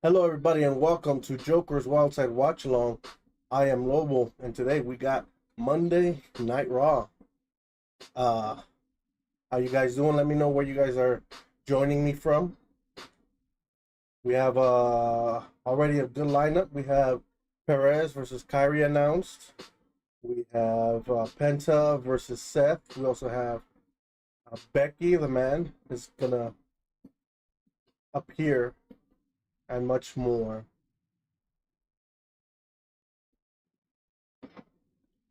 Hello, everybody, and welcome to Joker's Wildside Watch Along. I am Lobo, and today we got Monday Night Raw. How you guys doing? Let me know where you guys are joining me from. We have already a good lineup. We have Perez versus Kyrie announced. We have Penta versus Seth. We also have Becky, the man, is gonna appear, and much more.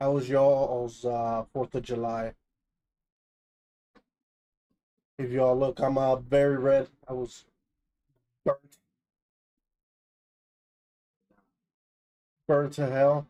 How was y'all's 4th of July? If y'all look, I'm very red. I was burnt, burnt to hell.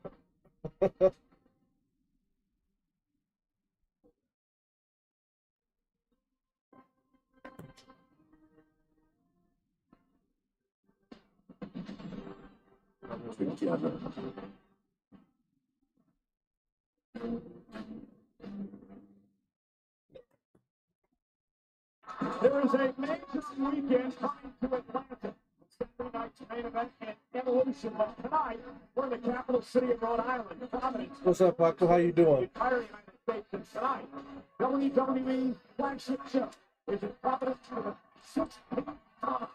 There is a major weekend coming to Atlanta. Saturday night's main event and Evolution. But tonight, we're in the capital city of Rhode Island, Providence. What's up, Paco? How you doing? The entire United States. And tonight, WWE flagship show is in Providence for the 16th time.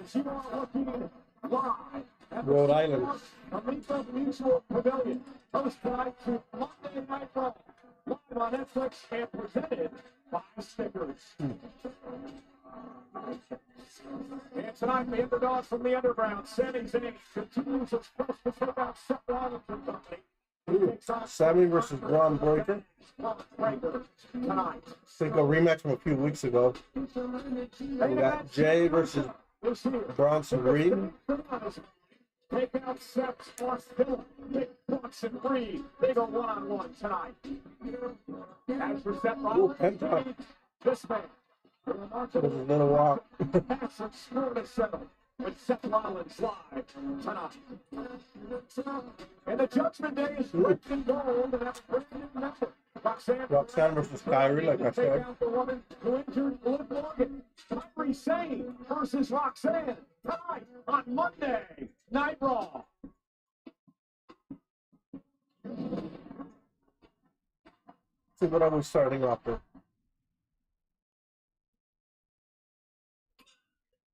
As you are looking live at Rhode Island. Amico Mutual Pavilion, host tonight to Monday Night Raw, live on Netflix and presented by Snickers. And tonight, the underdogs from the underground, Sami Zayn, continues his quest to take out Seth Rollins and company. Sammy versus Braun Breaker. Tonight. Think a rematch from a few weeks ago. We got Jay versus Bronson Reed. Take out Seth's hostility. Big Bucks and Reed. They go one-on-one tonight. As for Seth Rollins, this man. This is a little walk. Massive score to settle with Seth Rollins live tonight. And the Judgment Day is red and gold, and that's a brand new number. Roxanne versus Kyrie, like I said. Take out the woman who injured Liv Morgan. Kyrie Sane versus Roxanne tonight on Monday Night Raw. See what are we starting off with?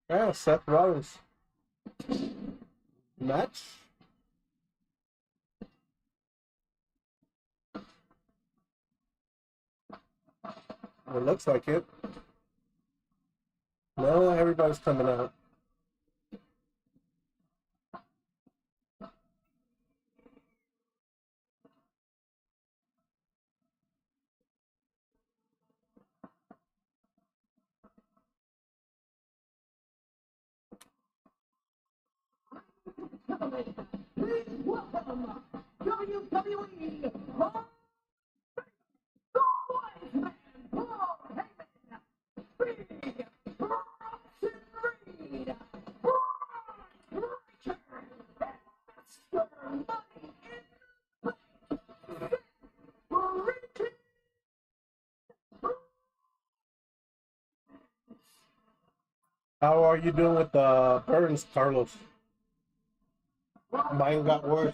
Yeah, Seth Rollins match. It looks like it. No, everybody's coming out. Please welcome WWE Raw. How are you doing with the burns, Carlos? Mine got worse.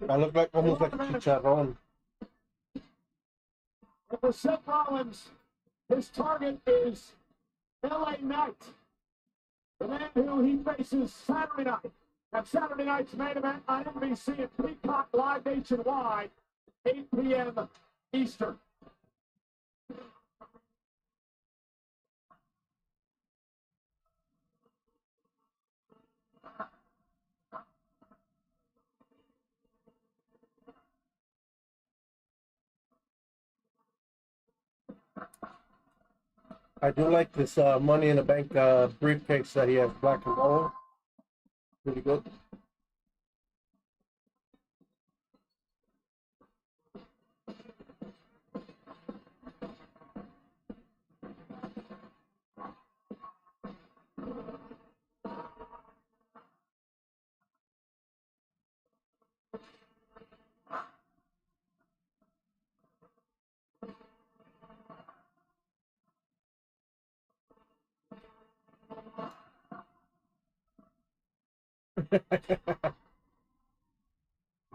I look like almost like a chicharrón. For Seth Rollins, his target is LA Knight, the man who he faces Saturday night. At Saturday night's main event on NBC and Peacock Live nationwide, 8 p.m. Eastern. I do like this Money in the Bank briefcase that he has, black and gold. Pretty good.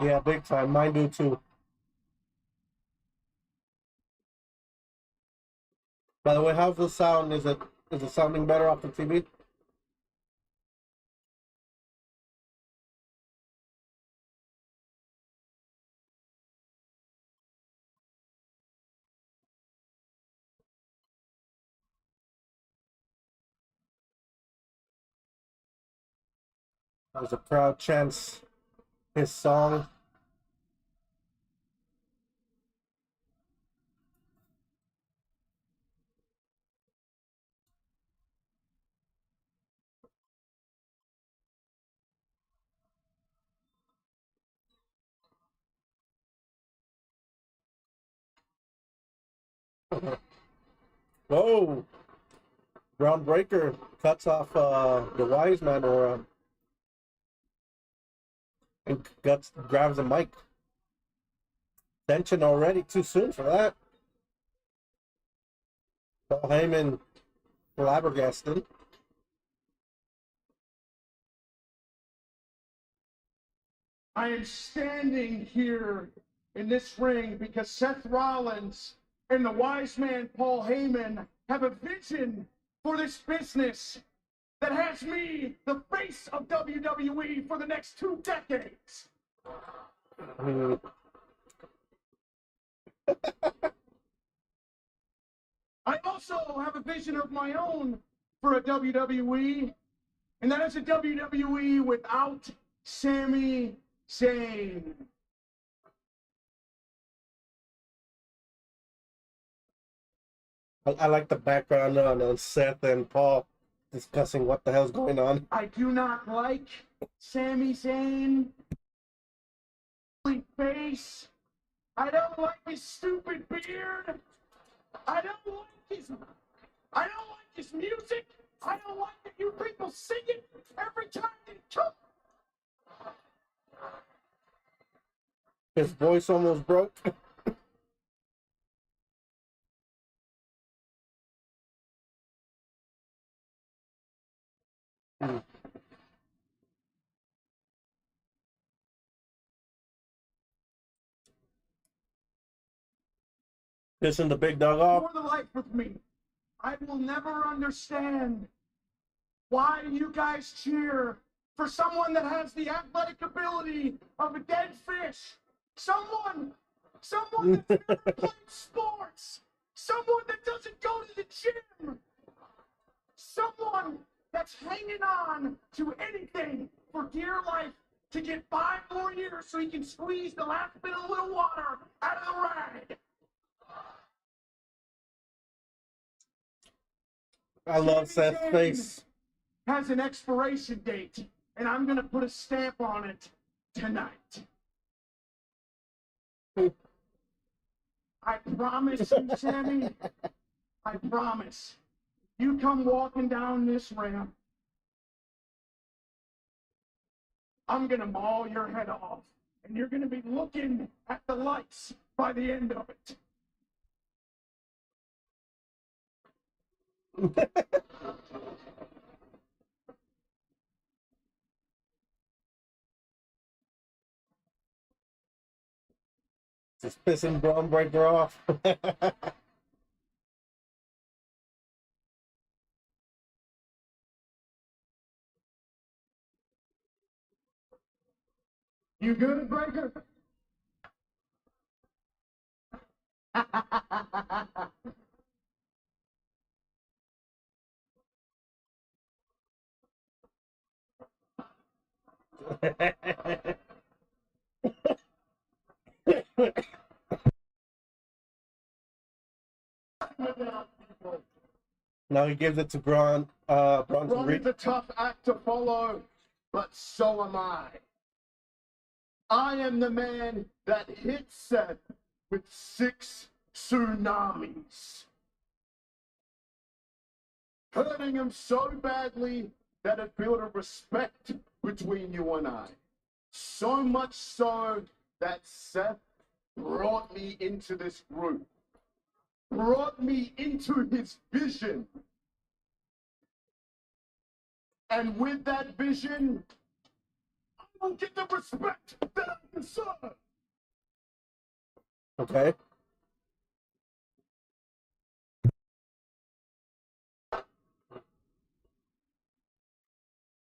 Yeah, big time. Mine do too. By the way, how's the sound? Is it sounding better off the TV? As the crowd chants his song. Whoa! Brown Breaker cuts off the wise man aura and grabs the mic. Tension already, too soon for that. Paul Heyman flabbergasted. I am standing here in this ring because Seth Rollins and the wise man Paul Heyman have a vision for this business that has me the face of WWE for the next 2 decades. I also have a vision of my own for a WWE, and that is a WWE without Sami Zayn. I like the background on Seth and Paul discussing what the hell's going on. I do not like Sami Zayn. Face. I don't like his stupid beard. I don't like his music. I don't like that you people sing it every time they talk. His voice almost broke. Pissing the big dog off. For the life of me, I will never understand why you guys cheer for someone that has the athletic ability of a dead fish. Someone that's never played sports. Someone that doesn't go to the gym. Someone that's hanging on to anything for dear life to get 5 more years so he can squeeze the last bit of little water out of the rag. I love Seth's face. Has an expiration date, and I'm going to put a stamp on it tonight. I promise you, Sammy, I promise. You come walking down this ramp, I'm going to maul your head off, and you're going to be looking at the lights by the end of it. Just pissing Braun Breaker off. You good, Breaker? Now he gives it to Braun. Braun is a tough act to follow, but so am I. I am the man that hit Seth with 6 tsunamis, hurting him so badly that it built a respect between you and I. So much so that Seth brought me into this group, brought me into his vision. And with that vision, don't get the respect that I deserve. Okay.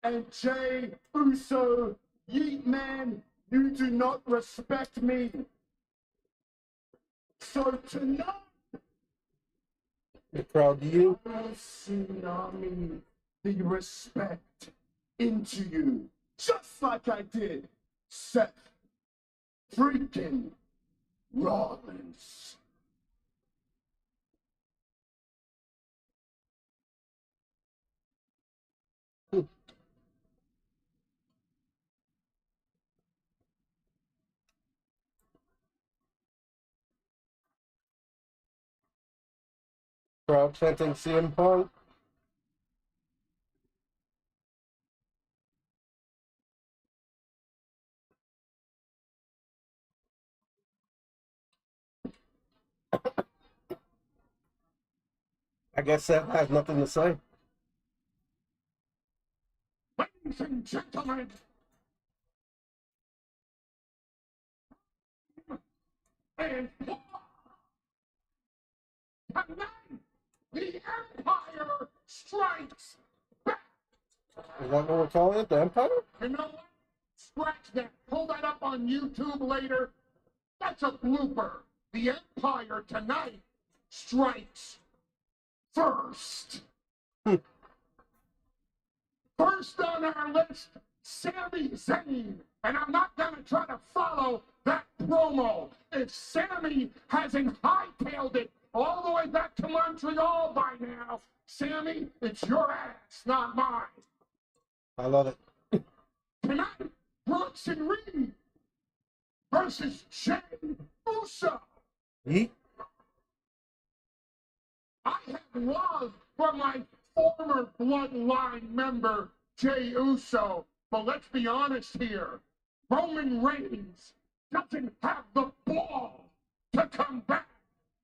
And Jey Uso, Yeet Man, you do not respect me. So tonight, You're proud of you. I'll tsunami the respect into you, just like I did Seth freaking Rollins. Crowd chanting CM Punk. I guess Seth has nothing to say. Ladies and gentlemen, and tonight, the Empire strikes back. Is that what we're calling it? The Empire? You know what? Scratch that. Pull that up on YouTube later. That's a blooper. The Empire tonight strikes first. First on our list, Sami Zayn. And I'm not going to try to follow that promo. If Sami hasn't hightailed it all the way back to Montreal by now, Sami, it's your ass, not mine. I love it. Tonight, Bronson Reed versus Jey Uso. Yeet. I have love for my former bloodline member, Jey Uso. But let's be honest here. Roman Reigns doesn't have the ball to come back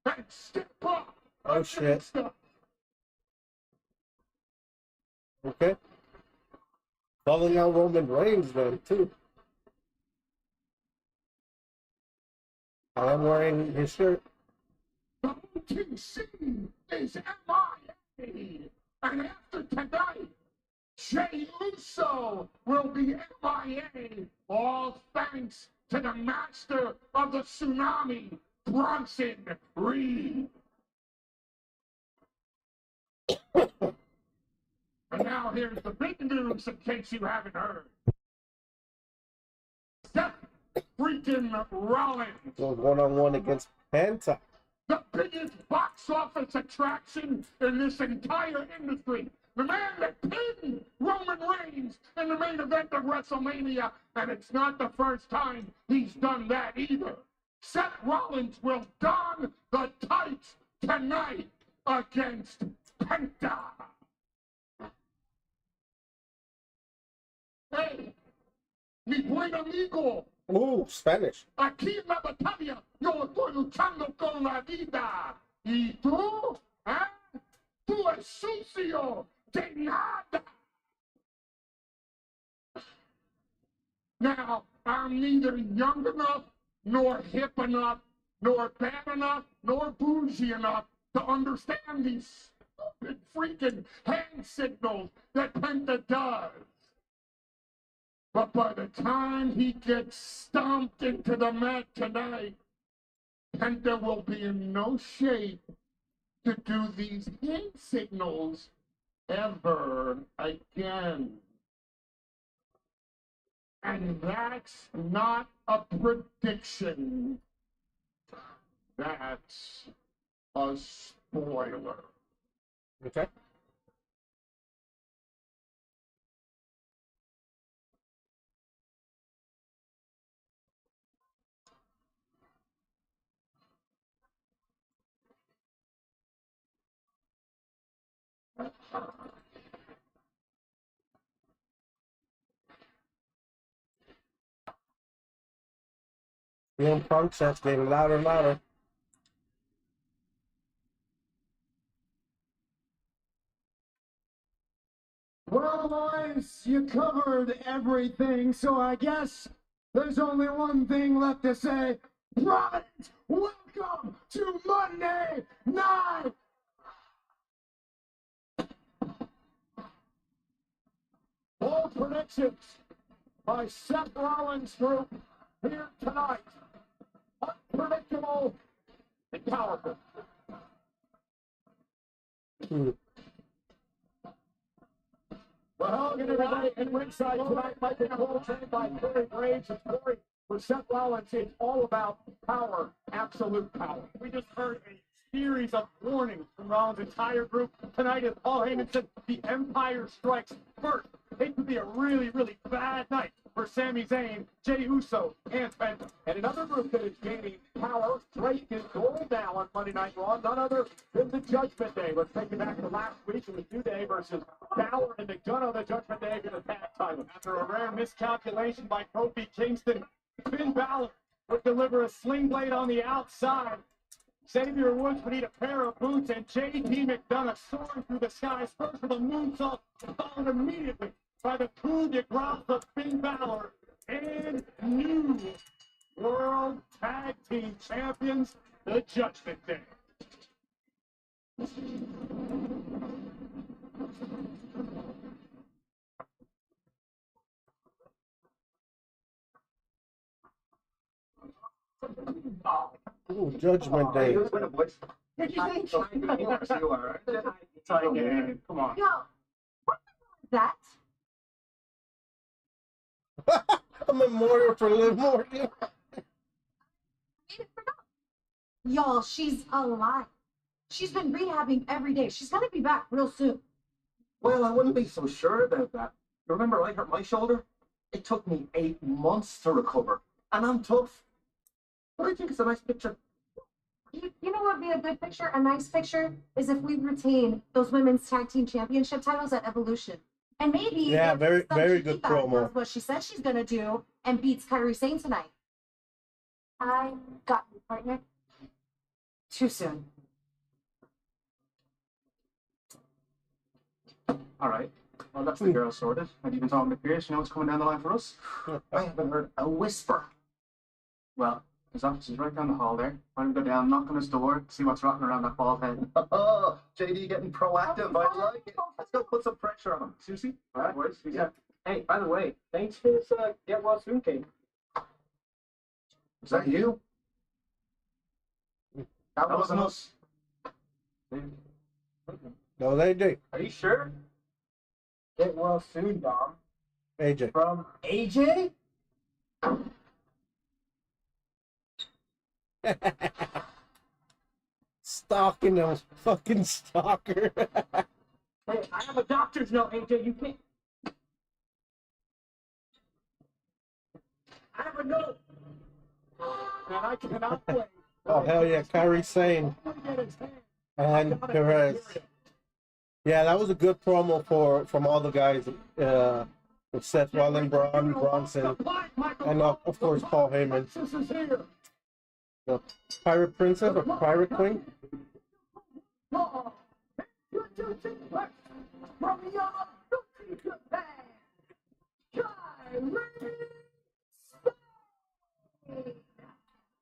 and step up. Oh, shit. Stuff. Okay. Calling out Roman Reigns then, too. I am wearing his shirt. The OTC is MIA. And after tonight, Jey Uso will be MIA. All thanks to the master of the tsunami, Bronson Reed. And now here's the big news in case you haven't heard. Seth freaking Rollins. Goes one-on-one against Penta. The biggest box office attraction in this entire industry. The man that pinned Roman Reigns in the main event of WrestleMania, and it's not the first time he's done that either. Seth Rollins will don the tights tonight against Penta. Hey, mi buen amigo. Ooh, Spanish. Aquí en la batalla yo estoy luchando con la vida. ¿Y tú? ¿Eh? Tú eres sucio de nada. Now, I'm neither young enough, nor hip enough, nor bad enough, nor bougie enough to understand these stupid freaking hand signals that Penta does. But by the time he gets stomped into the mat tonight, Penta will be in no shape to do these hand signals ever again. And that's not a prediction. That's a spoiler. Okay. CM Punk chants getting louder and louder. Well, boys, you covered everything, so I guess there's only one thing left to say. Providence, welcome to Monday Night. All predictions by Seth Rollins' group here tonight. Unpredictable and powerful. Well, and everybody in ringside tonight, Michael Cole, trained by Corey Graves. And Corey, for Seth Rollins, it's all about power, absolute power. We just heard a series of warnings from Rollins' entire group tonight as Paul Heyman said the Empire strikes first. It could be a really, really bad night for Sami Zayn, Jey Uso, and Penta. And another group that is gaining power, breaking gold now on Monday Night Raw, none other than the Judgment Day. Let's take it back to last week. It was New Day versus Balor and McDonough. The Judgment Day going to tag title. After a rare miscalculation by Kofi Kingston, Finn Balor would deliver a sling blade on the outside. Xavier Woods would need a pair of boots, and J.D. McDonough soaring through the skies, first with a moonsault, followed immediately by the coup de grace of Finn Balor and new World Tag Team Champions, the Judgment Day. Ooh, Judgment Day. You are. Come on. Yo, what the hell is that? A memorial for Liv Morgan. Y'all, she's alive. She's been rehabbing every day. She's gonna be back real soon. Well, I wouldn't be so sure about that. You remember I hurt my shoulder? It took me 8 months to recover, and I'm tough. What do you think is a nice picture? You know what would be a good picture? A nice picture is if we retain those women's tag team championship titles at Evolution. And maybe Yeah, very good promo. Does what she said she's gonna do and beats Kairi Sane tonight. I got you, partner. Too soon. All right. Well, that's the girl sorted. Have you been talking to Pierce? You know what's coming down the line for us? I haven't heard a whisper. Well, his office is right down the hall there. Why don't we go down, knock on his door, see what's rotting around that bald head? Oh, JD getting proactive. I like it. Let's go put some pressure on him. Susie? All right, boys. Yeah. Hey, by the way, thanks for this get well soon cake. Is that you? That wasn't us. No, they did. Are you sure? Get well soon, Dom. AJ. From AJ? Stalking those fucking stalker. Hey, I have a doctor's note, AJ. You can't. I have a note. And I cannot wait. Oh, hell yeah, Kairi Sane and Perez. Yeah, that was a good promo from all the guys. With Seth Rollins, Braun, Bronson, and of course Paul Heyman. The Pirate Princess or Pirate Queen?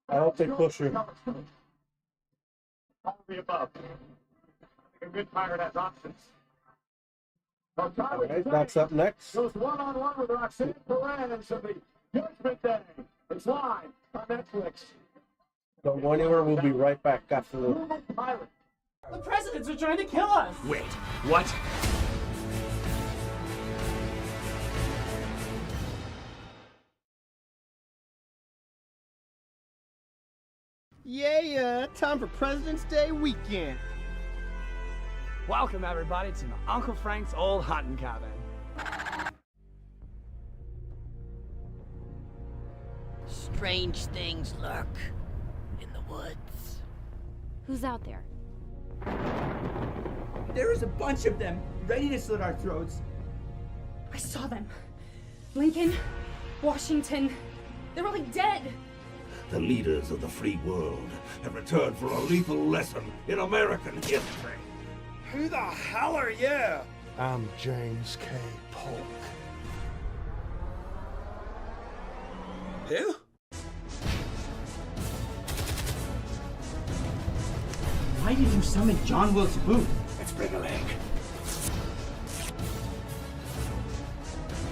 I hope they push her. All of the above. A good pirate has options. Alright, that's up next. Goes one-on-one with Roxanne Perez of the Judgment Day. It's live on Netflix. Don't go anywhere, we'll be right back after this. Pirate. The presidents are trying to kill us! Wait, what? Yeah, time for President's Day weekend. Welcome everybody to Uncle Frank's old hunting cabin. Strange things lurk in the woods. Who's out there? There is a bunch of them, ready to slit our throats. I saw them. Lincoln, Washington, they're all dead. The leaders of the free world have returned for a lethal lesson in American history. Who the hell are you? I'm James K. Polk. Who? Why did you summon John Wilkes Booth? Let's bring a leg.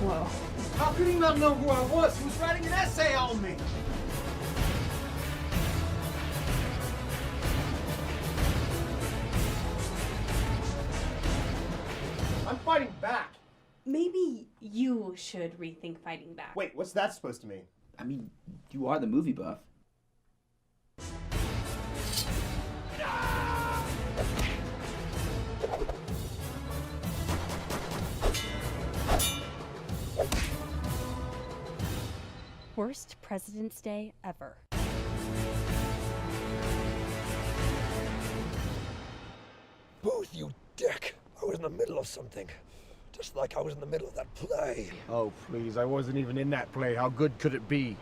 Whoa. How could he not know who I was? He was writing an essay on me. I'm fighting back. Maybe you should rethink fighting back. Wait, what's that supposed to mean? I mean, you are the movie buff. Worst President's Day ever. Booth, you dick. I was in the middle of something. Just like I was in the middle of that play. Oh, please, I wasn't even in that play. How good could it be?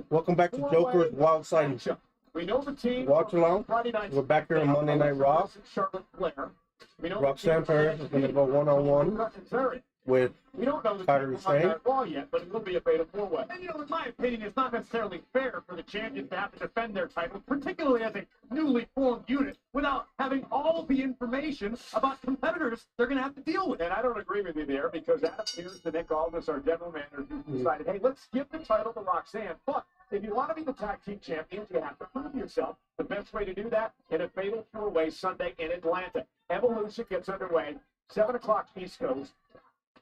Welcome back to JoJerz Wild Side. We know the team. Watch along. Friday night. We're back here on Monday Night Raw. Charlotte Flair. Roxanne Perez is going to go one-on-one with We don't know the Kyrie team on Sane. that Raw yet, but it will be a fatal four-way. And in my opinion, it's not necessarily fair for the champions to have to defend their title, particularly as a newly formed unit, without having all the information about competitors they're going to have to deal with. And I don't agree with you there, because Adam Pearce and Nick Aldis, our general manager, decided, hey, let's give the title to Roxanne, but if you want to be the tag team champions, you have to prove yourself. The best way to do that in a fatal four-way Sunday in Atlanta. Evolution gets underway, 7 o'clock East Coast,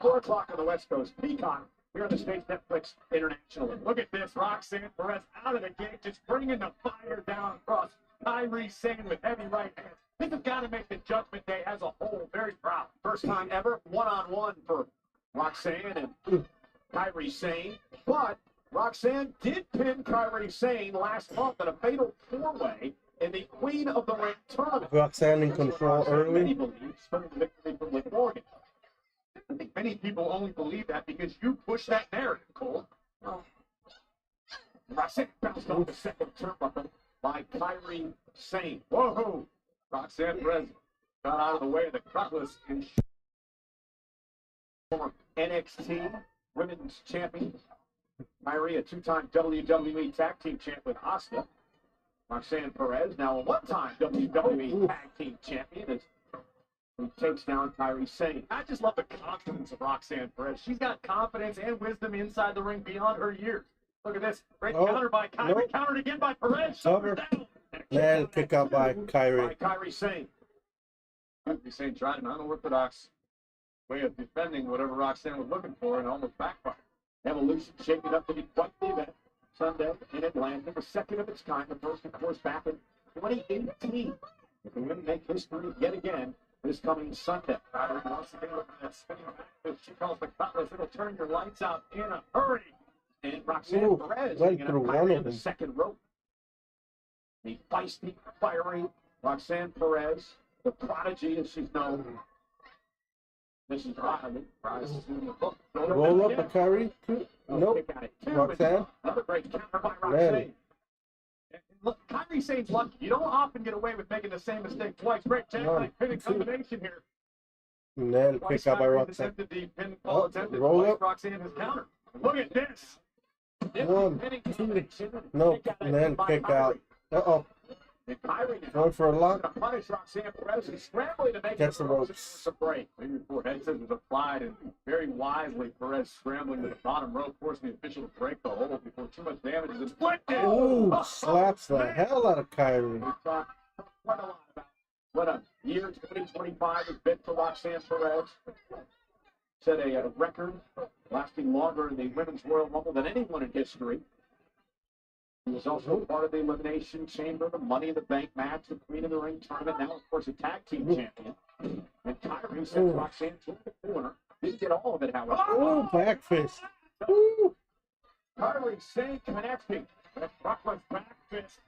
4 o'clock on the West Coast. Peacock here in the States, Netflix internationally. Look at this. Roxanne Perez out of the gate, just bringing the fire down across. Kyrie Sane with heavy right hands. This has got to make the Judgment Day as a whole very proud. First time ever, one-on-one for Roxanne and Kyrie Sane. But Roxanne did pin Kyrie Sane last month in a fatal four-way in the Queen of the Ring tournament. Roxanne in control early. Many believe spending the victory from Liv Morgan. I think many people only believe that because you push that narrative, Cole. Roxanne bounced off the second turnbuckle by Kyrie Sane. Whoa! Roxanne Perez got out of the way of the cutlass and former NXT Women's Champion. Kyrie, a two-time WWE Tag Team Champ with Asuka. Roxanne Perez, now a one-time WWE Tag Team Champion, who takes down Kyrie Sane. I just love the confidence of Roxanne Perez. She's got confidence and wisdom inside the ring beyond her years. Look at this. Great counter by Kyrie. Nope. Countered again by Perez. Shoulders down. And kick out by Kyrie. Kyrie Sane. Kyrie Sane tried an unorthodox way of defending whatever Roxanne was looking for and almost backfired. Evolution shaping up to be quite the event Sunday in Atlanta, the second of its kind, the first, of course, back in 2018. If we wouldn't make history yet again this coming Sunday. Kyrie wants to get over that spinning back. She calls the cutlass. It'll turn your lights out in a hurry. And Roxanne Perez right getting through up one in of the them. second rope. The feisty, fiery Roxanne Perez, the prodigy as she's known. This is Riley. Riley's doing the book. Roll up a Kyrie. Nope. Roxanne. Another great counter by Man. Roxanne. And look, Kyrie Sane's lucky. You don't often get away with making the same mistake twice. Great pinning combination here. And then Twice kick out by Kyrie Roxanne. attempted the pinfall Oh, attempt. roll Twice up. Roxanne has countered. Look at this. One, Pinning two. combination. Nope. Kick out And then by kick Kyrie. out. Uh-oh. And Kyrie now Going for a lock. going to punish Roxanne Perez. He's scrambling to make Gets the ropes. It's a break. Maybe before head scissors applied, and very wisely Perez scrambling to the bottom rope, forcing the official to break the hold before too much damage is inflicted. Ooh, Oh, slaps the man. hell out of Kyrie. We talked quite a lot about what a year 2025 has been for Roxanne Perez. Set a record lasting longer in the Women's Royal Rumble than anyone in history. He was also part of the Elimination Chamber, the Money in the Bank match, the Queen of the Ring tournament, now, of course, a tag team champion. And Kyrie sent Roxanne to the corner. Didn't get all of it, however. Oh, back fist. Ooh. Kyrie Sane connecting. That Buckler's back fist.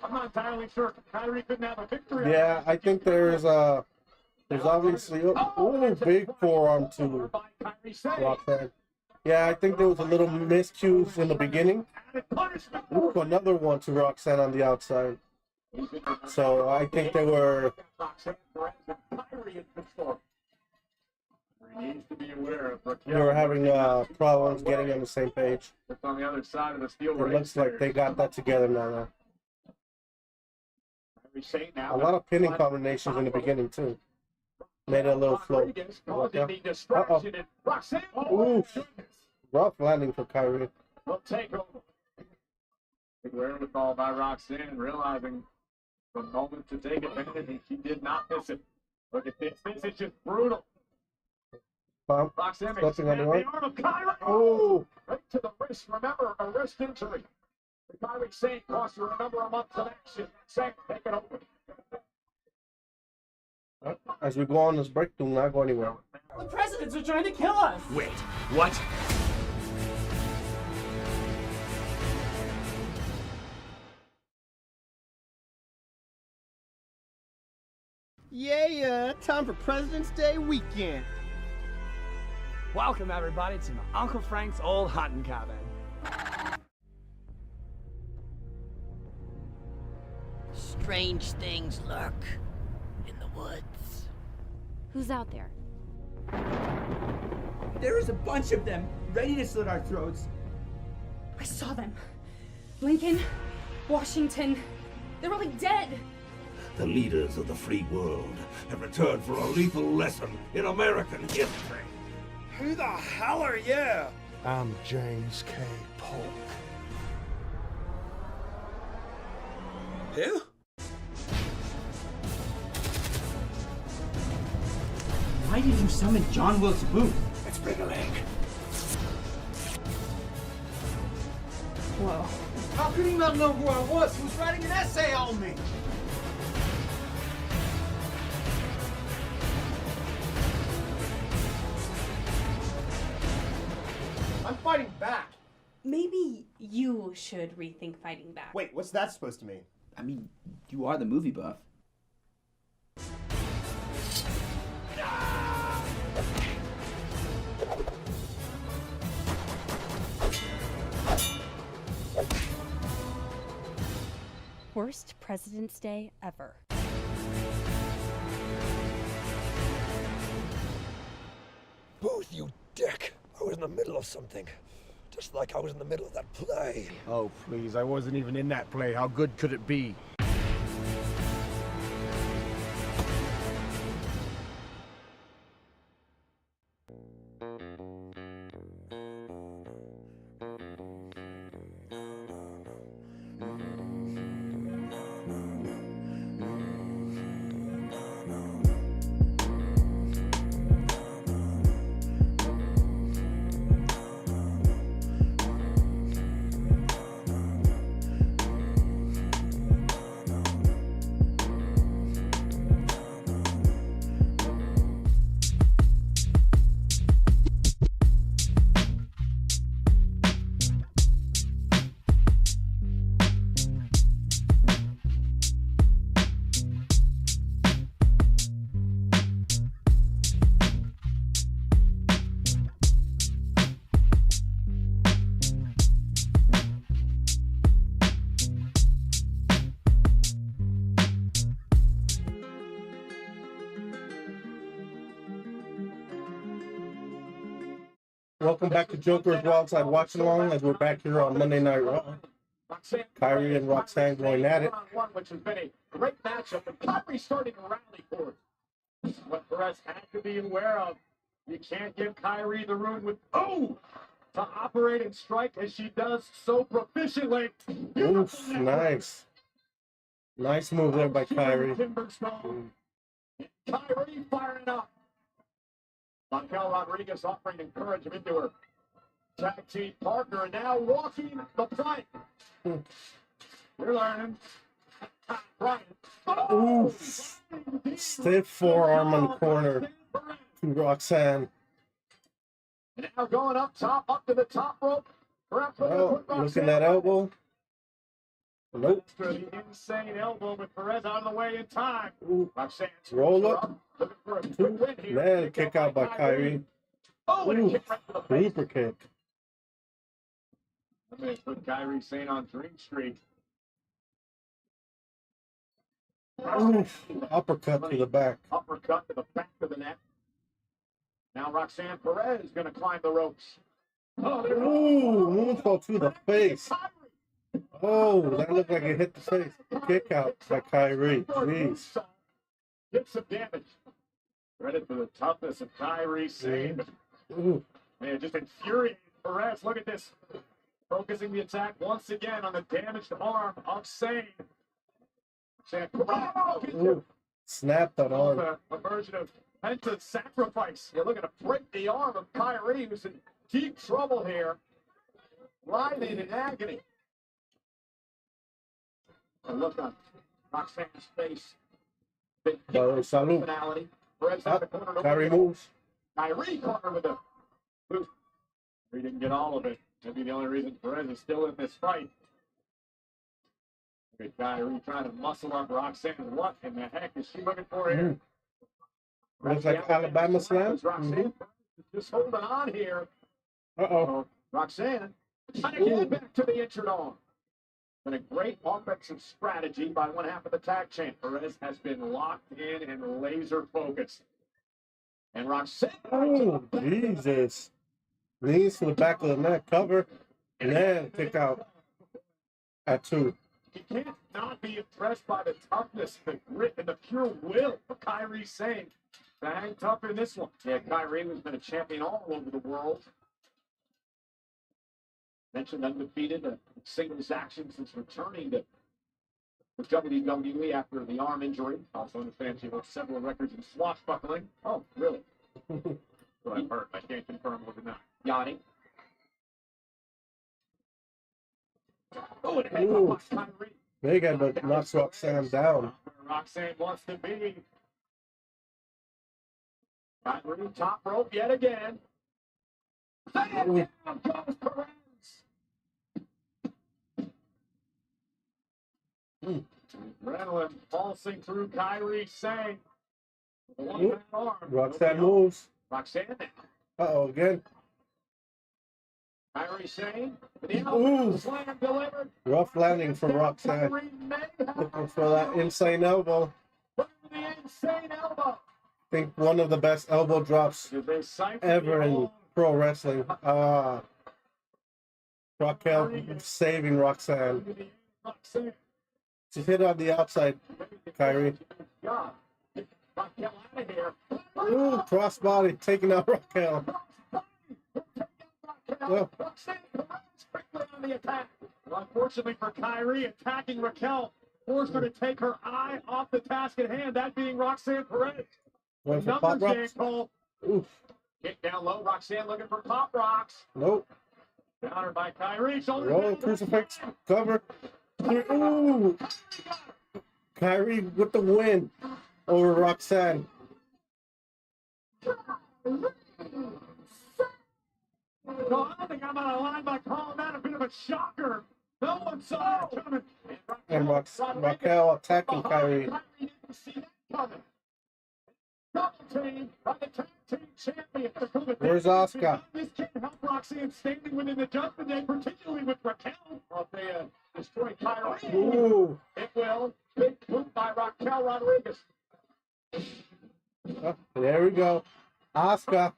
I'm not entirely sure if Kyrie couldn't have a victory. Yeah, I think there's obviously big forearm to Roxanne. Yeah, I think there was a little miscues in the beginning. Ooh, another one to Roxanne on the outside. So I think they were having problems getting on the same page. On the other side of the steel It ring. looks like they got that together now. Kyrie Sane now A lot of pinning combinations in the beginning too. Made it a little flow. Causing the distraction, and Roxanne, Ooh, rough landing for Kyrie. will take over. Big wherewithal by Roxanne, realizing the moment to take advantage, and she did not miss it. Look at this. This is just brutal. Bump. Roxanne Stepping on the the arm. arm of Kyrie. Oh, Right to the wrist. Remember, a wrist injury. The Kyrie Sane cost her a number of months of action. Sane, take it over. as we go on this break, do not go anywhere. The presidents are trying to kill us. Wait, what? Yeah, time for President's Day weekend. Welcome everybody to my Uncle Frank's old hunting cabin. Strange things lurk in the woods. Who's out there? There is a bunch of them, ready to slit our throats. I saw them. Lincoln, Washington, they're all dead. The leaders of the free world have returned for a lethal lesson in American history. Who the hell are you? I'm James K. Polk. Who? Why did you summon John Wilkes Booth? It's Big Leg. Whoa. How could he not know who I was? He was writing an essay on me. I'm fighting back. Maybe you should rethink fighting back. Wait, what's that supposed to mean? I mean, you are the movie buff. Worst President's Day ever. Booth, you dick! I was in the middle of something. Just like I was in the middle of that play. Oh, please, I wasn't even in that play. How good could it be? Welcome back to JoJerz Wildside Watch Along as we're back here on Monday Night Raw. Kyrie and Roxanne going at it. Which has been a great matchup, and Kyrie starting to rally for it. This is what Perez had to be aware of. You can't give Kyrie the room with to operate and strike as she does so proficiently. Oof, nice. Nice move there by Kyrie. Kyrie firing up. Raquel Rodriguez offering encouragement to her tag team partner, and now walking the plank. You're learning. Brian. Oof. Stiff forearm on the corner to Roxanne. And now going up top, up to the top rope. Oh, look at that elbow. Nope. After the insane elbow with Perez out of the way in time. Roxanne roll up. Looking for a quick win here. Man, kick out by Kyrie. And a kick right to the face. Super kick. I'm going to put Kyrie Sane on Dream Street. Oof. Uppercut to the back. Uppercut to the back of the neck. Now Roxanne Perez is going to climb the ropes. Ooh, moonsault to the face. Oh, that looked like it hit the face. Kick out by Kyrie. Jeez. Did some damage. Credit for the toughness of Kyrie Sane. Ooh. Man, just infuriating Perez. Look at this. Focusing the attack once again on the damaged arm of Sane. Ooh. Snap that arm. A version of Penta's sacrifice. You're looking to break the arm of Kyrie, who's in deep trouble here. Writhing in agony. And look on Roxanne's face. Salute. Kyrie moves. Kyrie caught her with a boot. He didn't get all of it. Maybe the only reason Perez is still in this fight. Kyrie trying to muscle up Roxanne. What in the heck is she looking for here? Looks like Alabama slam. Roxanne just holding on here. Uh-oh. Roxanne trying to get back to the injured arm. Been a great offensive strategy by one half of the tag champ. Perez has been locked in and laser focused. And Roxanne. Oh, Jesus. Knees to the back of the neck, cover, and then kick out at 2. You can't not be impressed by the toughness, the grit, and the pure will of Kyrie Sane. Hang tough in this one. Yeah, Kyrie has been a champion all over the world. Mentioned undefeated, singles action since returning to the WWE after the arm injury. Also understands she holds several records in swashbuckling. Oh, really? Well, I've heard. I can't confirm or deny. Yanni. Oh, and Ooh. Kyrie. Big head, but knocks Roxanne down. Roxanne wants to be. Kyrie, top rope yet again. And down goes Perez. Adrenaline pulsing through Kyrie Sane. Roxanne moves. Roxanne now. Uh-oh, again. Kyrie Sane. The Ooh. slam delivered. Rough landing from Roxanne. Looking for that insane elbow. The insane elbow. I think one of the best elbow drops ever in pro wrestling. Raquel saving Roxanne. She hit on the outside, Kyrie. Ooh, crossbody, taking out Raquel. Oh. Unfortunately for Kyrie, attacking Raquel forced her to take her eye off the task at hand, that being Roxanne Perez. Going for pop rocks. Oof. Kick down low, Roxanne looking for pop rocks. Nope. Countered by Kyrie. Rolling crucifix, cover. Ooh. Kyrie with the win over Roxanne. No, I think I'm out of line by calling that a bit of a shocker. No one saw that coming. And Raquel attacking Kyrie. Didn't see that coming. Double team by the tag team champion. Where's Asuka? This can't help Roxanne standing within the judgment day, particularly with Raquel. If they destroy Kyrie, Ooh. it will. Big boot by Raquel Rodriguez. Oh, there we go. Asuka.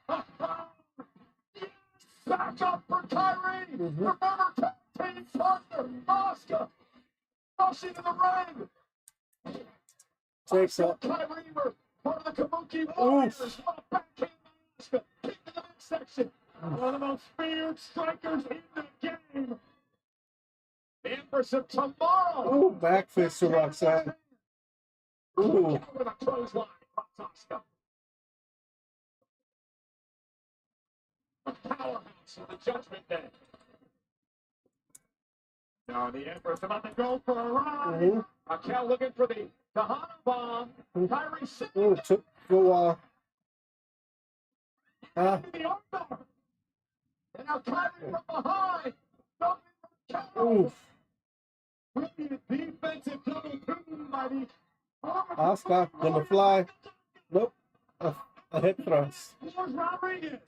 back up for Kyrie. Remember, tag team partner, Asuka. Rushing to the ring. Takes up. Kyrie were part of the Kabuki Warriors. What a backhand Asuka. Kick to the midsection. One of the most feared strikers in the game. The Empress of Tomorrow. Ooh, back fist to Roxanne. Ooh. With a clothesline across Asuka. The powerhouse of the Judgment Day. Now the Empress about to go for a ride. Raquel looking for the Tejano bomb. Kyrie sitting. Ooh, took go the armbar. And now Kyrie from behind. Oof. Defensive double team by the Asuka gonna fly. Nope. A hip thrust. Here's Rodriguez.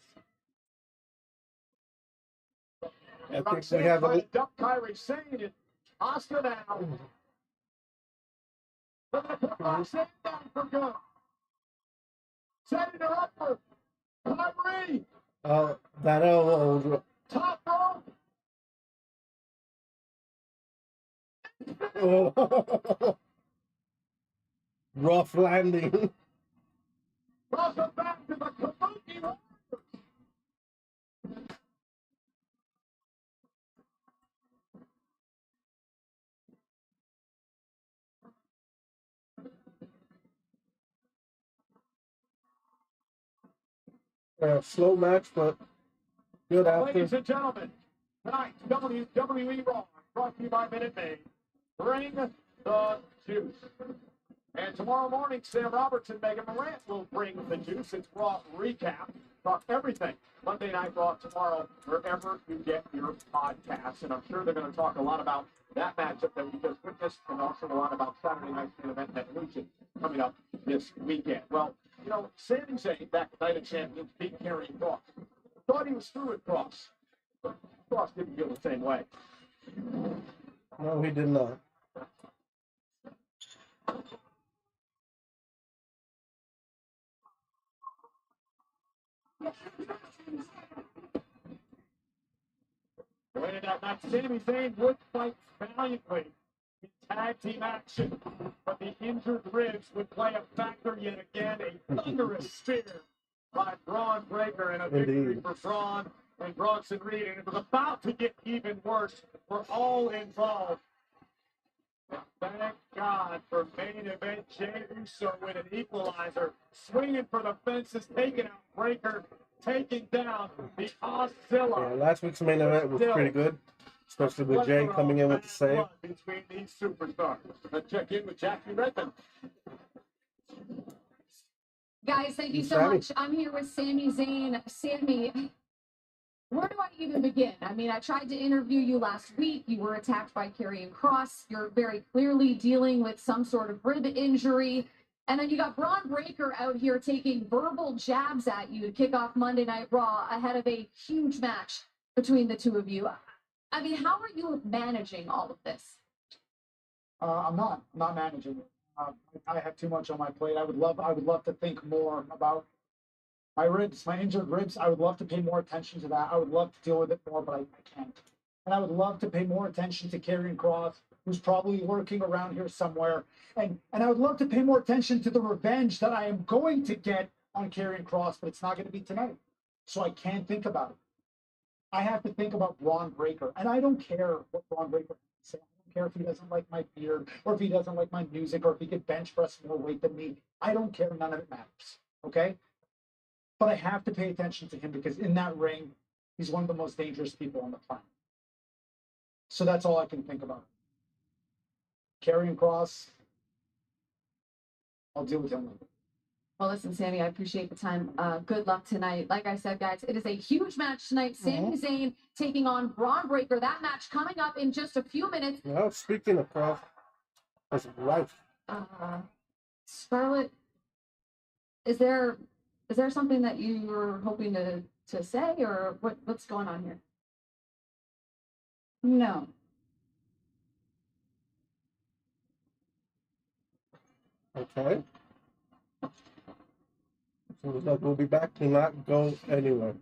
I think we have a duck Kyrie saying it. Asuka now. Roxanne down for good. Setting her up for Kyrie. That elbow. Top rope. Oh. Rough landing. Welcome back to the Kabuki Warriors. Slow match, but good after. Ladies and gentlemen, tonight, WWE Raw, brought to you by Minute Maid. Bring the juice. And tomorrow morning, Sam Roberts and Megan Morant will bring the juice. It's Raw Recap. Talk everything. Monday Night Raw tomorrow, wherever you get your podcasts. And I'm sure they're going to talk a lot about that matchup that we just witnessed, and also a lot about Saturday night's main event at Lucian coming up this weekend. Well, you know, Sami Zayn, back at Night of Champions, beat Karrion Kross. Thought he was through with Kross. But Kross didn't feel the same way. No, he did not. Winning that match, Sami Zayn would fight valiantly in tag team action, but the injured ribs would play a factor yet again. A thunderous spear by Braun Breaker and a victory for Braun and Bronson Reed, and it was about to get even worse for all involved. Thank God for main event Jey Uso with an equalizer, swinging for the fences, taking out Breaker, taking down the Oscilla. Yeah, last week's main event was pretty good, especially with Jay coming in with the save. Between these superstars. Let's check in with Jackie Redmond. Guys, thank you so much. I'm here with Sami Zayn. Sami, where do I even begin? I mean, I tried to interview you last week. You were attacked by Karrion Kross. You're very clearly dealing with some sort of rib injury. And then you got Braun Breaker out here taking verbal jabs at you to kick off Monday Night Raw ahead of a huge match between the two of you. I mean, how are you managing all of this? I'm not managing it. I have too much on my plate. I would love to think more about my ribs, my injured ribs. I would love to pay more attention to that. I would love to deal with it more, but I can't. And I would love to pay more attention to Karrion Kross, who's probably lurking around here somewhere. And I would love to pay more attention to the revenge that I am going to get on Karrion Kross, but it's not going to be tonight. So I can't think about it. I have to think about Braun Breaker. And I don't care what Braun Breaker says. I don't care if he doesn't like my beard, or if he doesn't like my music, or if he could bench press more weight than me. I don't care. None of it matters. Okay? But I have to pay attention to him because in that ring, he's one of the most dangerous people on the planet. So that's all I can think about. Karrion Kross, I'll deal with him later. Well, listen, Sami, I appreciate the time. Good luck tonight. Like I said, guys, it is a huge match tonight. Sami Zayn taking on Braun Breaker. That match coming up in just a few minutes. Well, speaking of Kross, his wife. Scarlett, is there something that you were hoping to say, or what's going on here? No. Okay. So we'll be back. Do not go anywhere.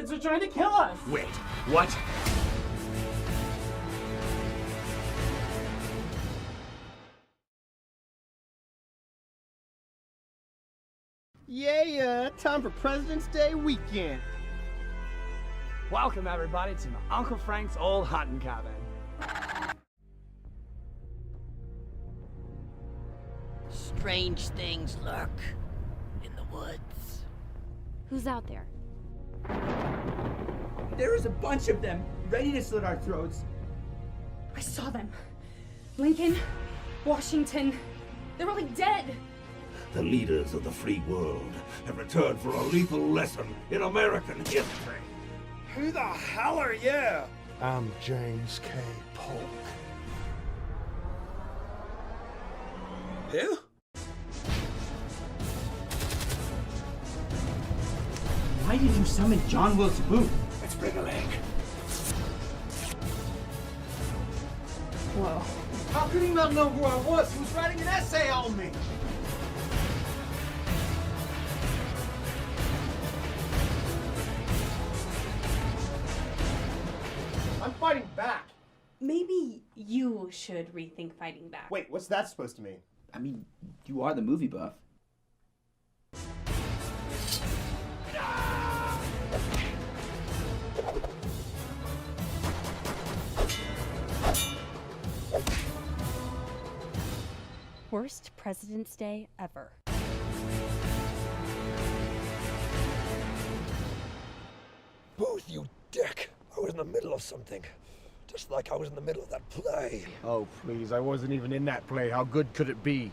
Americans are trying to kill us. Wait, what? Yeah, time for President's Day weekend. Welcome everybody to my Uncle Frank's old hunting cabin. Strange things lurk in the woods. Who's out there? There is a bunch of them ready to slit our throats. I saw them. Lincoln, Washington, they're all dead. The leaders of the free world have returned for a lethal lesson in American history. Who the hell are you? I'm James K. Polk. Who? Why did you summon John Wilkes Booth? Let's bring a leg. Whoa. How could he not know who I was? He was writing an essay on me. I'm fighting back. Maybe you should rethink fighting back. Wait, what's that supposed to mean? I mean, you are the movie buff. Worst President's Day ever. Booth, you dick! I was in the middle of something. Just like I was in the middle of that play. Oh, please, I wasn't even in that play. How good could it be?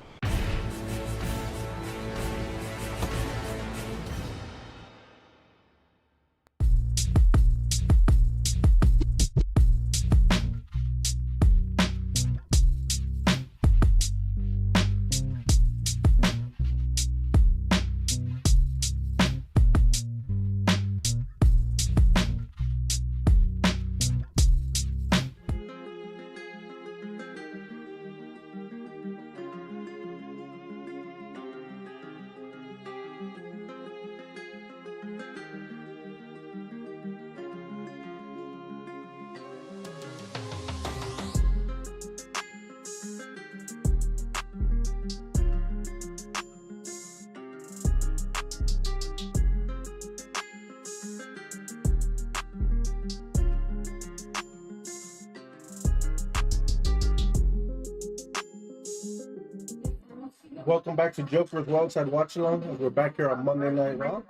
Welcome back to Joker's Wildside Watch Along. We're back here on Monday Night Raw.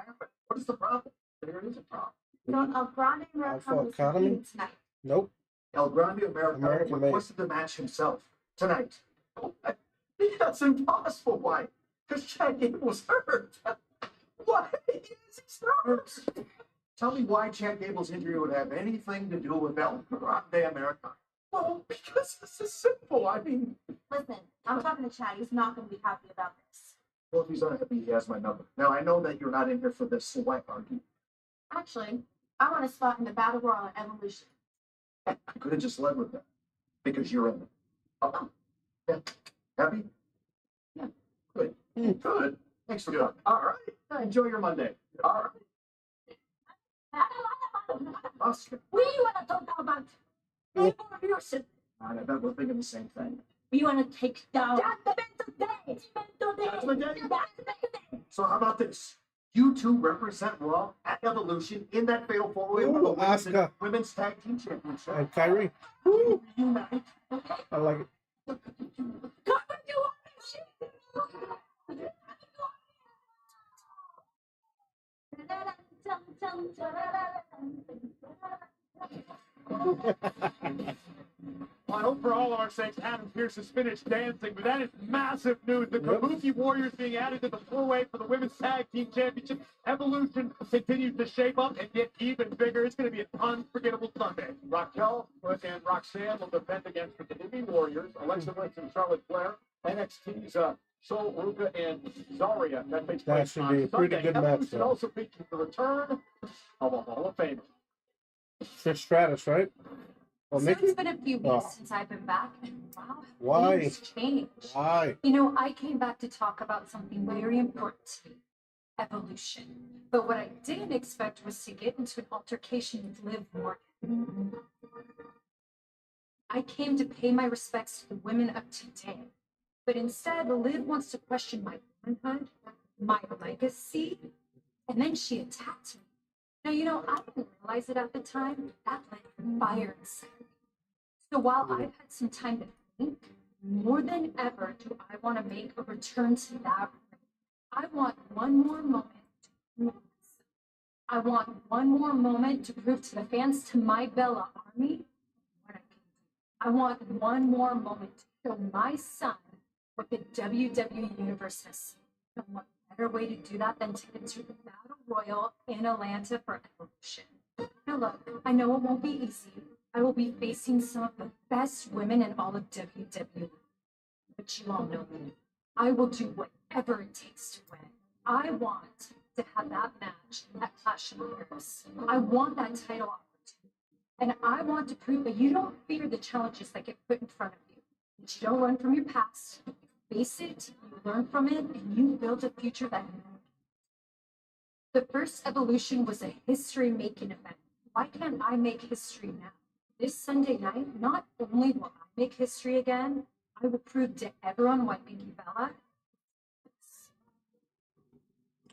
What is the problem? There is a problem. El Grande Alpha Academy? tonight. Nope. El Grande Americano requested the match himself tonight. That's impossible. Why? Because Chad Gable was hurt. Why is he hurt? Tell me why Chad Gable's injury would have anything to do with El Grande Americano. Well, because this is simple. I mean, Listen, I'm talking to Chad. He's not going to be happy about this. well, if he's unhappy, he has my number. Now, I know that you're not in here for this, so why argue? Actually, I want a spot in the Battle Royal Evolution. I could have just led with that because you're in it. Oh, yeah. Happy? Yeah. Good. Good. Thanks for coming. All right. Enjoy your Monday. All right. Oscar. We want to talk about evolution. I bet we're thinking the same thing. We want to take down Judgment Day. So how about this? You two represent Raw at Evolution in that fatal four-way Ooh, Asuka. women's tag team championship. And Kyrie. Woo! Unite. I like it. I hope for all of our sakes Adam Pearce has finished dancing, but that is massive news. The Kabuki Warriors being added to the four-way for the Women's Tag Team Championship. Evolution continues to shape up and get even bigger. It's going to be an unforgettable Sunday. Raquel and Roxanne will defend against the Kabuki Warriors. Alexa Bliss and Charlotte Flair. NXT's Sol Ruka and Zarya. That takes That place should on be a pretty Sunday. good match, Evolution though. also features the return of a Hall of Famer. Trish Stratus, right? Oh, So Nikki? it's been a few weeks Oh. since I've been back, and wow, Why? things changed. Why? You know, I came back to talk about something very important to me. Evolution. But what I didn't expect was to get into an altercation with Liv Morgan. I came to pay my respects to the women of today. But instead, Liv wants to question my womanhood, my legacy, and then she attacked me. Now, you know, I didn't realize it at the time. That lit fire inside me. So while I've had some time to think, more than ever do I want to make a return to that. I want one more moment to prove this. I want one more moment to prove to the fans, to my Bella Army, what I can do. I want one more moment to show my son what the WWE Universe has seen. And what better way to do that than to enter the Battle Royal in Atlanta for Evolution. Now look, I know it won't be easy. I will be facing some of the best women in all of WWE. But you all know me. I will do whatever it takes to win. I want to have that match at Clash of the Heroes. I want that title opportunity. And I want to prove that you don't fear the challenges that get put in front of you. That you don't run from your past. You face it, you learn from it, and you build a future that you know. The first Evolution was a history-making event. Why can't I make history now? This Sunday night, not only will I make history again, I will prove to everyone why Nikki Bella.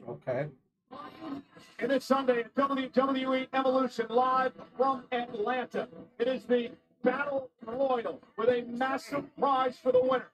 Okay. And this Sunday at WWE Evolution live from Atlanta. It is the Battle Royal with a massive prize for the winner.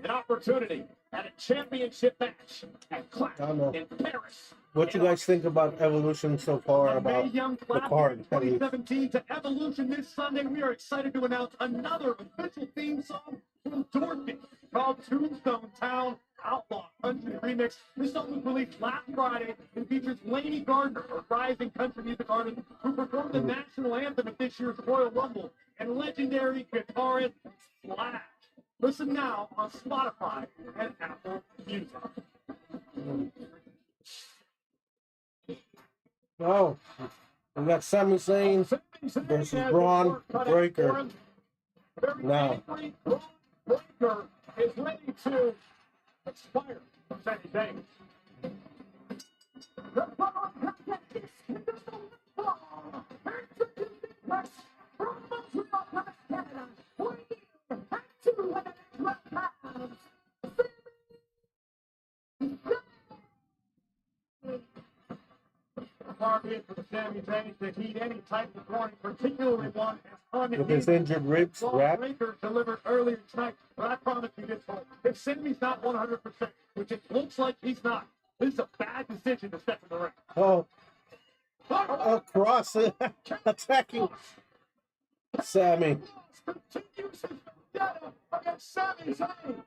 An opportunity at a championship match at Clash in Paris. What you guys think about Evolution so far, about the card? 2017 to Evolution this Sunday. We are excited to announce another official theme song from Dorothy called Tombstone Town Outlaw Country Remix. This song was released last Friday and features Lainey Gardner, a rising country music artist who performed the national anthem at this year's Royal Rumble, and legendary guitarist Slash. Listen now on Spotify and Apple Music. Oh, we got Sami Zayn versus Braun Breaker. Now, Breaker is ready to expire from Sami Zayn. Far be it for the Sami Zayn to heed any type of warning, particularly one as unhinged. with his injured ribs wrapped. Breaker delivered earlier tonight, but I promise you this one. If Sami's not 100%, which it looks like he's not, this is a bad decision to step in the ring. Oh, Cross attacking Sami. Continues his vendetta against Sami Zayn.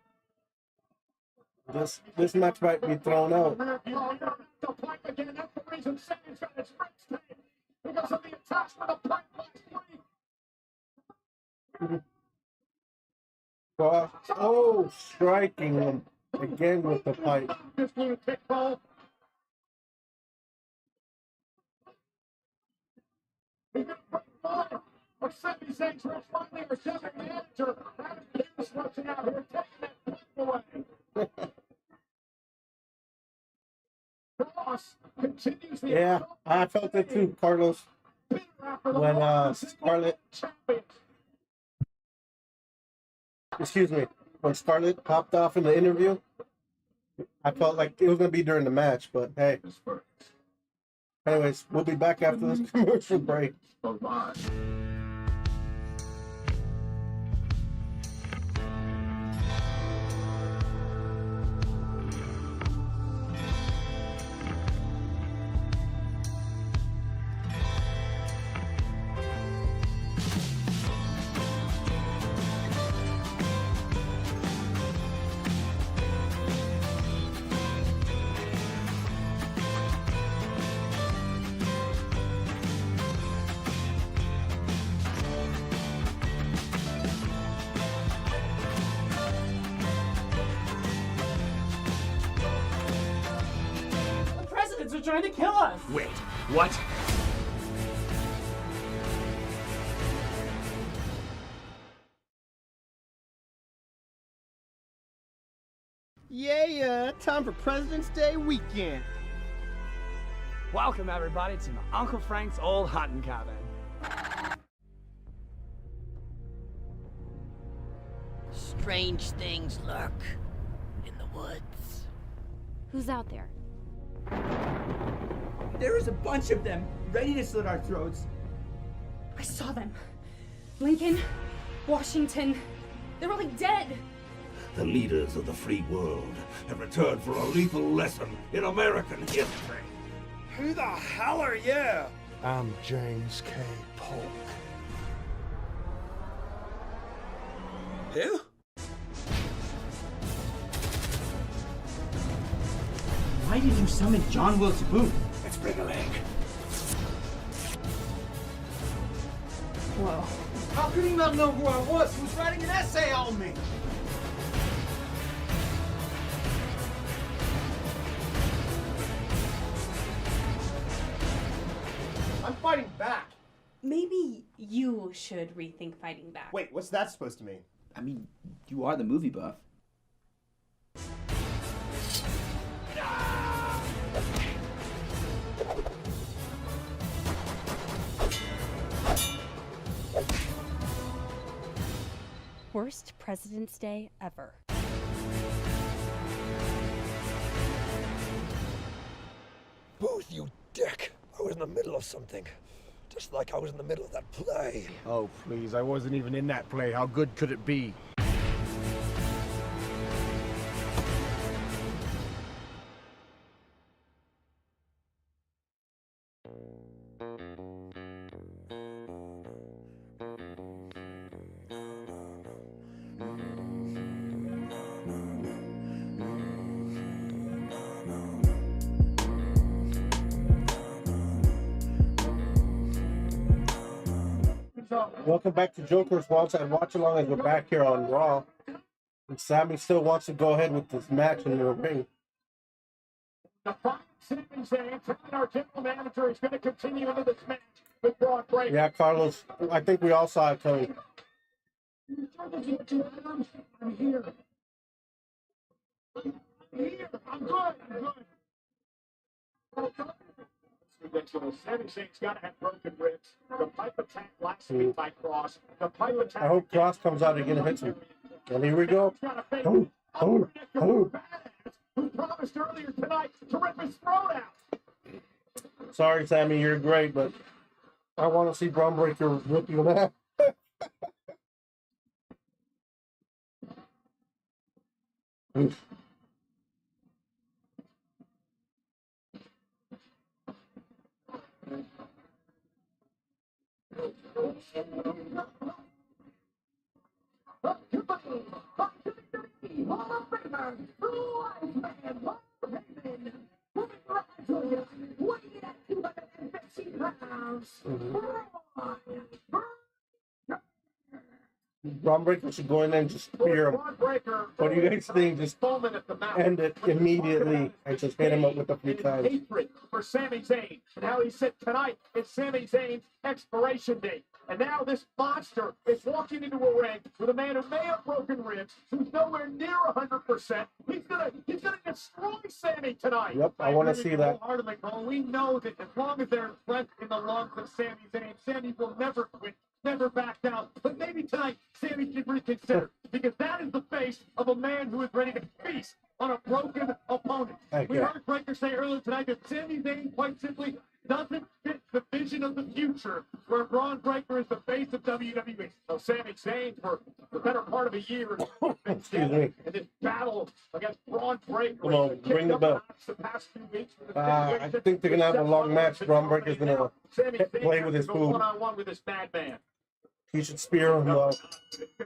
This match might be thrown out. The pipe again. That's the reason Sami's got his ribs taken. Because of the attachment of pipe last week. Cross. Oh, striking him again with the pipe. This lunatic ball. He's going to break one of Sami Zayn's ribs. Finally, our general manager, Adam Hughes, rushing out here, taking that pipe away. Cross continues the Yeah, I felt it too, Carlos. When Scarlett, when Scarlett popped off in the interview, I felt like it was going to be during the match, but hey. Anyways, we'll be back after this commercial break. Are trying to kill us! Wait, what? Yeah, time for President's Day weekend. Welcome, everybody, to my Uncle Frank's old hunting cabin. Strange things lurk in the woods. Who's out there? There is a bunch of them, ready to slit our throats. I saw them. Lincoln, Washington, they were like dead. The leaders of the free world have returned for a lethal lesson in American history. Who the hell are you? I'm James K. Polk. Who? Why did you summon John Wilkes Booth? Let's bring a leg. Whoa. How could he not know who I was? He was writing an essay on me. I'm fighting back. Maybe you should rethink fighting back. Wait, what's that supposed to mean? I mean, you are the movie buff. Worst President's Day ever. Booth, you dick! I was in the middle of something. Just like I was in the middle of that play. Oh, please, I wasn't even in that play. How good could it be? Welcome back to JoJerz Watch and Watch Along as we're back here on Raw. And Sammy still wants to go ahead with this match in the ring. The fight Sami Zayn, our general manager, is going to continue into this match with Braun Breaker. Yeah, Carlos, I think we all saw it coming. I'm here. I'm here. I'm good. I'm good. Sami Zayn's got to have broken ribs. The pipe attack last week by Cross. The pipe attack. I hope Cross comes out again and hits him. And here we go. Who promised earlier tonight to rip his throat out. Sorry, Sammy, you're great, but I want to see Braun Breaker rip you in half. Oof. Braun Breaker should go in there and just spear him. What do you guys think? Just end it immediately and just hit him up with a few times. Hatred for Sami Zayn. And how he said tonight is Sami Zayn's expiration date. And now this monster is walking into a ring with a man who may have broken ribs, who's nowhere near 100%. He's gonna destroy Sami tonight. Yep, I want to see that. We know that as long as there's breath in the lungs of Sami Zayn, Sami will never quit. Never back down. But maybe tonight, Sami should reconsider. Because that is the face of a man who is ready to feast on a broken opponent. We heard Breaker say earlier tonight that Sami Zayn quite simply doesn't fit the vision of the future where Braun Breaker is the face of WWE. So Sami Zayn, for the better part of a year, Excuse me. in this battle against Braun Breaker. Come on, ring the bell. I think they're going to have a long match. Braun Breaker's going to play with his food. One-on-one with this madman. He should spear him, though.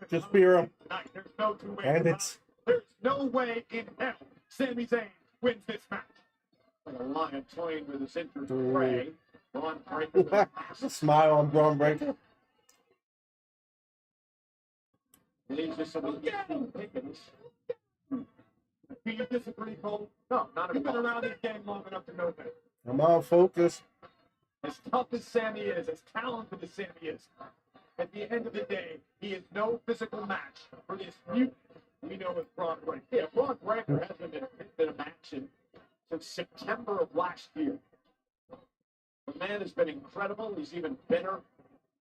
Just spear him. There's no two ways. And it's... There's no way in hell Sami Zayn wins this match. Like a lion toying with his injured prey. Braun Breaker. Smile on Braun Breaker. He's just some pickings. Do you disagree, Cole? No, not at all. You've been around this game long enough to know that. I'm on focus. As tough as Sami is, as talented as Sami is, at the end of the day, he is no physical match for this mutant we know as Braun Breaker. Yeah, Braun Breaker hasn't been a match since September of last year. The man has been incredible. He's even better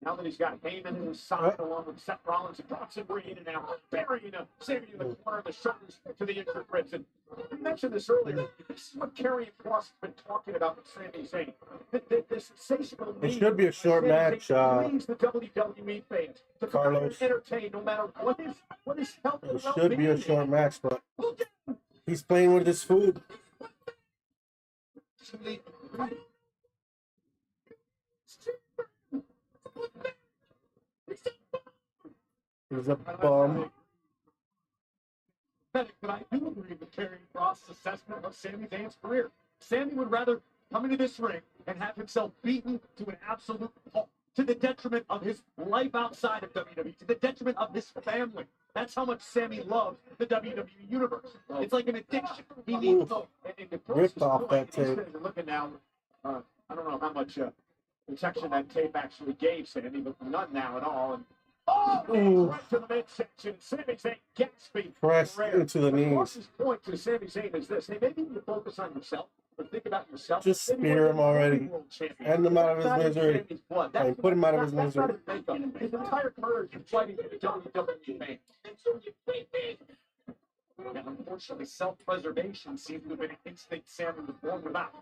now that he's got Heyman in his side, along with Seth Rollins and Bronson Reed, and now burying Sammy in the corner of the shoulders to the injured ribs. And we mentioned this earlier. This is what Karrion Kross has been talking about with Sami Zayn. The sensational It should be a short match. the WWE fans to Carlos. entertain no matter what is health. It should be a short match, but he's playing with his food. He's a bum. But I do agree with Karrion Kross' assessment of Sami Zayn's career. Sami would rather come into this ring and have himself beaten to an absolute pulp, to the detriment of his life outside of WWE, to the detriment of his family. That's how much Sami loves the WWE universe. It's like an addiction. He needs to Ripped off that tape. Looking now, I don't know how much protection that tape actually gave Sami, but none now at all. And right to the midsection. Sami Zayn gasping. Pressed into the knees. Kross's point to Sami Zayn is this: hey, maybe you focus on yourself, but think about yourself. Just spear him already. End him out of his misery. And put him out of his misery. His entire career is fighting for the WWE fame. And unfortunately, self-preservation seems to have been an instinct Sami was born without.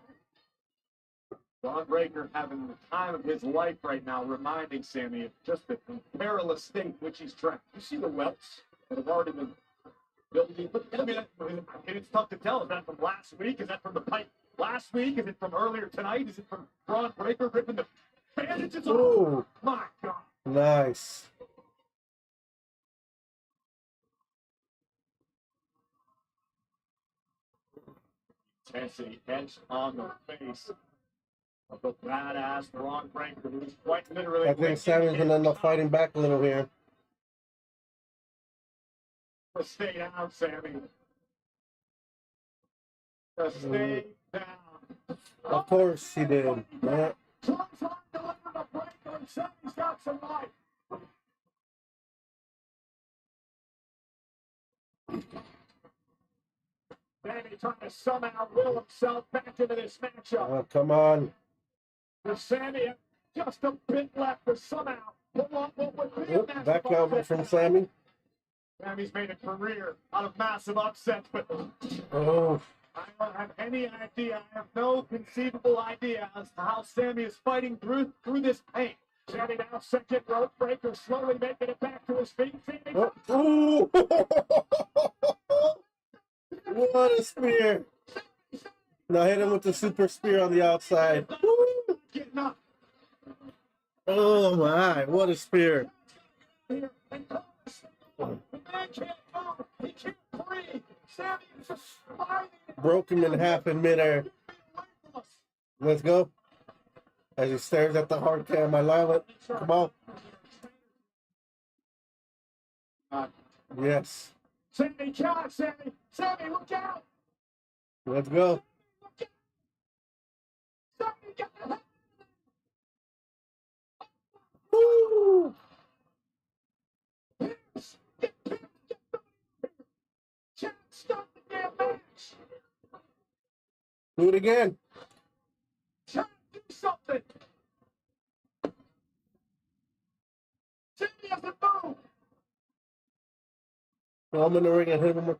Braun Breaker having the time of his life right now, reminding Sami of just the perilous state which he's trapped. You see the welts that have already been building. I mean, it's tough to tell. Is that from last week? Is that from the pipe last week? Is it from earlier tonight? Is it from Braun Breaker ripping the bandages off? Ooh. My God. Nice. Intensity etched on the face of the badass Braun Breaker, who's quite literally. I think Sami's gonna end up fighting back a little here. Just stay down, Sami. Just stay down. Of course he did. Yeah. Sami's got some life. Sami trying to somehow will himself back into this matchup. Oh, come on. With Sami just a bit left to somehow pull off what would be a massive Back elbow upset. from Sami. Sami's made a career out of massive upsets, but Oh. I don't have any idea. I have no conceivable idea as to how Sami is fighting through this pain. Sami now second rope breaker, slowly making it back to his feet. Sami Oh. What a spear. Now hit him with the super spear on the outside. getting up. Oh my, what a spear. Here and the man can't move. He can't breathe. Sami is just sliding. Broke him in half in midair. Let's go. As he stares at the hard cam, I love it. Come on. Yes. Sami, God, Sami. Sami, look out. Let's go. Sami, get the hell. Woo! Stop the damn match. Do it again. Try to do something. Sami doesn't move. Well, I'm in the ring and hit him with.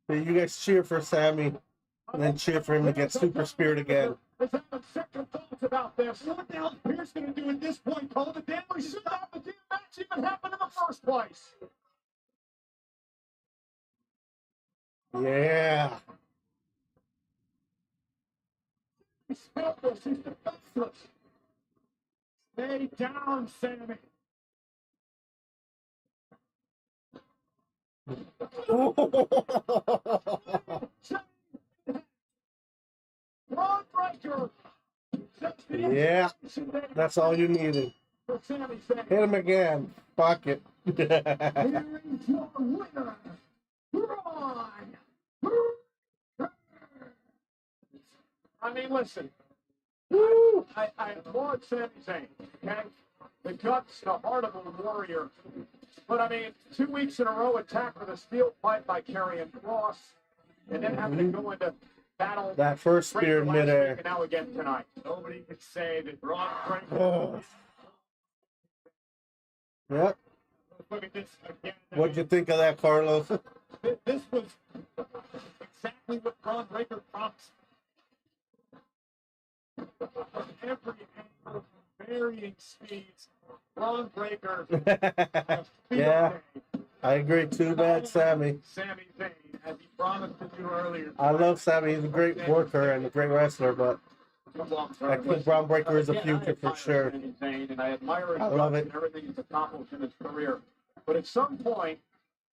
Hey, you guys cheer for Sami, and then cheer for him to get super speared again. Let's have a second thoughts about this. What the hell is Pierce going to do at this point, Cole? The damn we should have the damn match even happen in the first place. Yeah. He's helpless. He's defenseless. Stay down, Sami. Braun Breaker. Yeah, that's all you needed. Hit him again. Fuck it. Here is your winner, Braun. I mean, listen. I applaud Sami Zayn. Okay, the guts, the heart of a warrior. But I mean, 2 weeks in a row attacked with a steel pipe by Karrion Kross, and then having to go into battle. That first spear in last week midair. And now again tonight. Nobody can say that Braun Breaker. Oh. Yep. Look at this again. What'd you think of that, Carlos? This was exactly what Braun Breaker promised. Every angle, varying speeds. Braun Breaker. Yeah, I agree. Too bad, Sammy. Sami Zayn, as he promised to do earlier. I love Sammy. He's a great worker and a great wrestler, but I think Braun Breaker is the future for sure. And I admire I love it. everything he's accomplished in his career. But at some point,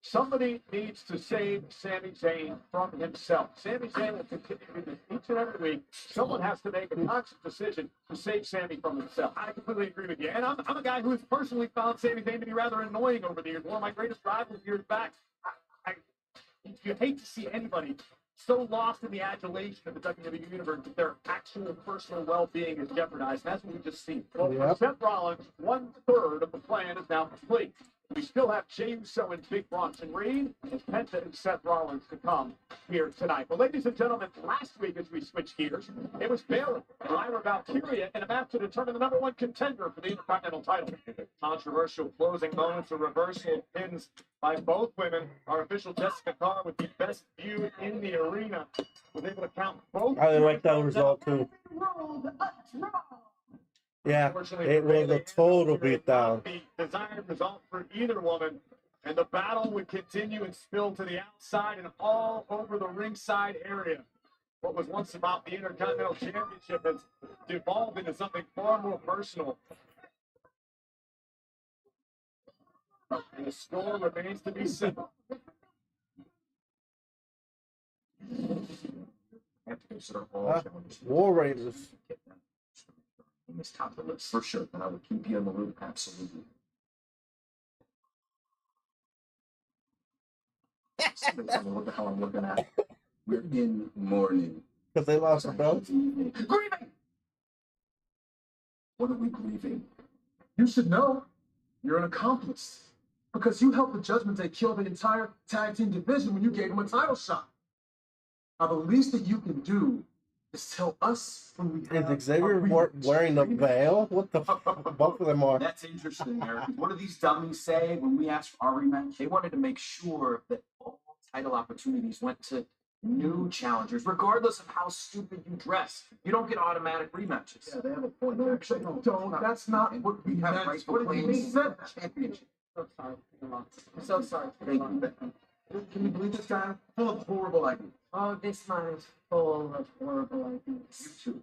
somebody needs to save Sami Zayn from himself. Sami Zayn will continue to do this each and every week. Someone has to make a conscious decision to save Sami from himself. I completely agree with you. And I'm a guy who has personally found Sami Zayn to be rather annoying over the years. One of my greatest rivals years back. You hate to see anybody so lost in the adulation of the WWE Universe that their actual personal well-being is jeopardized. And that's what we just seen. Well, for Seth Rollins, 1/3 of the plan is now complete. We still have Jey Uso and Big Bronson Reed, and Penta and Seth Rollins to come here tonight. But ladies and gentlemen, last week as we switched gears, it was Bayley and Lyra Valkyria in a match to determine the #1 contender for the Intercontinental title. Controversial closing moments, a reversal of pins by both women. Our official Jessica Carr with the best view in the arena was able to count both. I like that result too. Yeah, it was a total beatdown. The desired result for either woman, and the battle would continue and spill to the outside and all over the ringside area. What was once about the Intercontinental Championship has devolved into something far more personal. And the score remains to be set. Have to consider all challenges. War Raiders. This top of the list for sure, and I will keep you in the loop. Absolutely. Somebody tell me what the hell I'm looking at. We're in mourning. Because they lost the belt? Grieving! What are we grieving? You should know. You're an accomplice. Because you helped the Judgment Day kill the entire tag team division when you gave them a title shot. Now, the least that you can do is tell us when we have Is Xavier wearing a veil? What the both of them are? That's interesting, Eric. What do these dummies say when we asked for our rematch? They wanted to make sure that all title opportunities went to new challengers, regardless of how stupid you dress. You don't get automatic rematches. Yeah, they have a point. No, actually, don't. That's not what we have. Right, What did you mean? Said that. Championship. So sorry. I'm so sorry. Can you believe this guy? Full of horrible ideas. Oh, this man is full of horrible ideas. You too.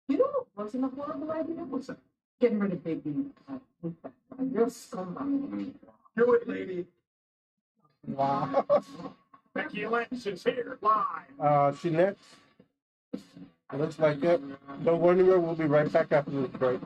You know what wasn't a horrible idea? What's that? Getting rid of Big E. You're a scumbag. Do it, lady. Wow. Becky Lynch is here live. She next. It looks like it. Don't go anywhere. We'll be right back after this break.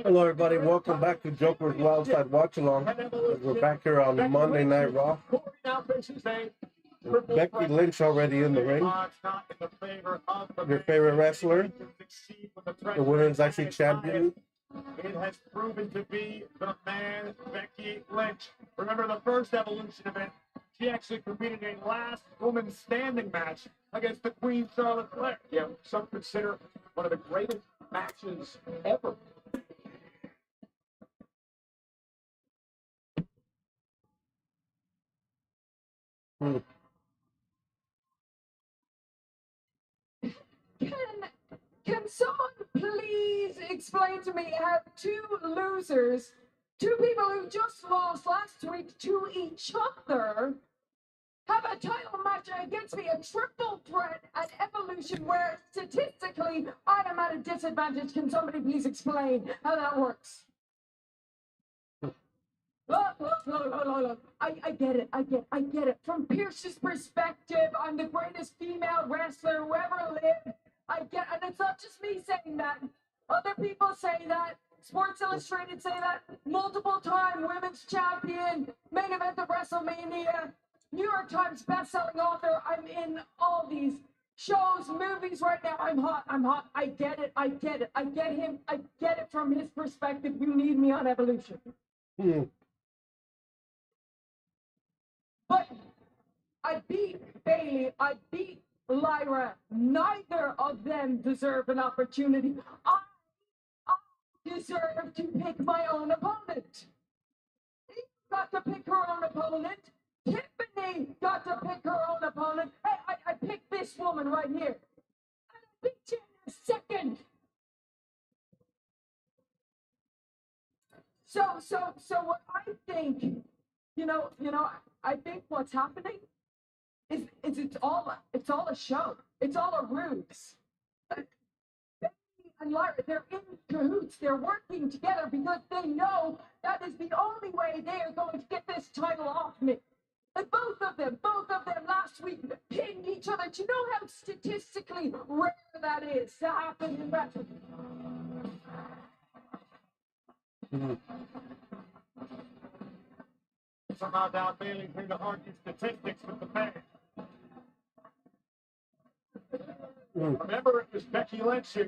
Hello, everybody. Welcome back to Joker's Wildside Watch Along. We're back here on Monday Night Raw. Becky Lynch already in the ring. Your favorite wrestler. The women's IC champion. It has proven to be the man, Becky Lynch. Remember the first Evolution event? She actually competed in a last woman standing match against the Queen Charlotte Flair. Yeah, some consider one of the greatest matches ever. Can someone please explain to me how two losers, two people who just lost last week to each other, have a title match against me, a triple threat at Evolution where statistically I am at a disadvantage? Can somebody please explain how that works? Look. I get it. From Pierce's perspective, I'm the greatest female wrestler who ever lived. I get, and it's not just me saying that. Other people say that. Sports Illustrated say that. Multiple-time women's champion, main event of WrestleMania, New York Times best-selling author. I'm in all these shows, movies right now. I'm hot. I get it. I get him. I get it from his perspective. You need me on Evolution. But I beat Bailey. I beat Lyra. Neither of them deserve an opportunity. I deserve to pick my own opponent. He got to pick her own opponent. Tiffany got to pick her own opponent. Hey, I picked this woman right here. And I beat you in a second. So what I think, I think what's happening is it's all a show. It's all a ruse. Becky and Lyra, they're in cahoots. They're working together because they know that is the only way they are going to get this title off me. And both of them last week pinned each other. Do you know how statistically rare that is to happen in wrestling? Somehow now Bailey's here to argue statistics with the man. Remember, it was Becky Lynch who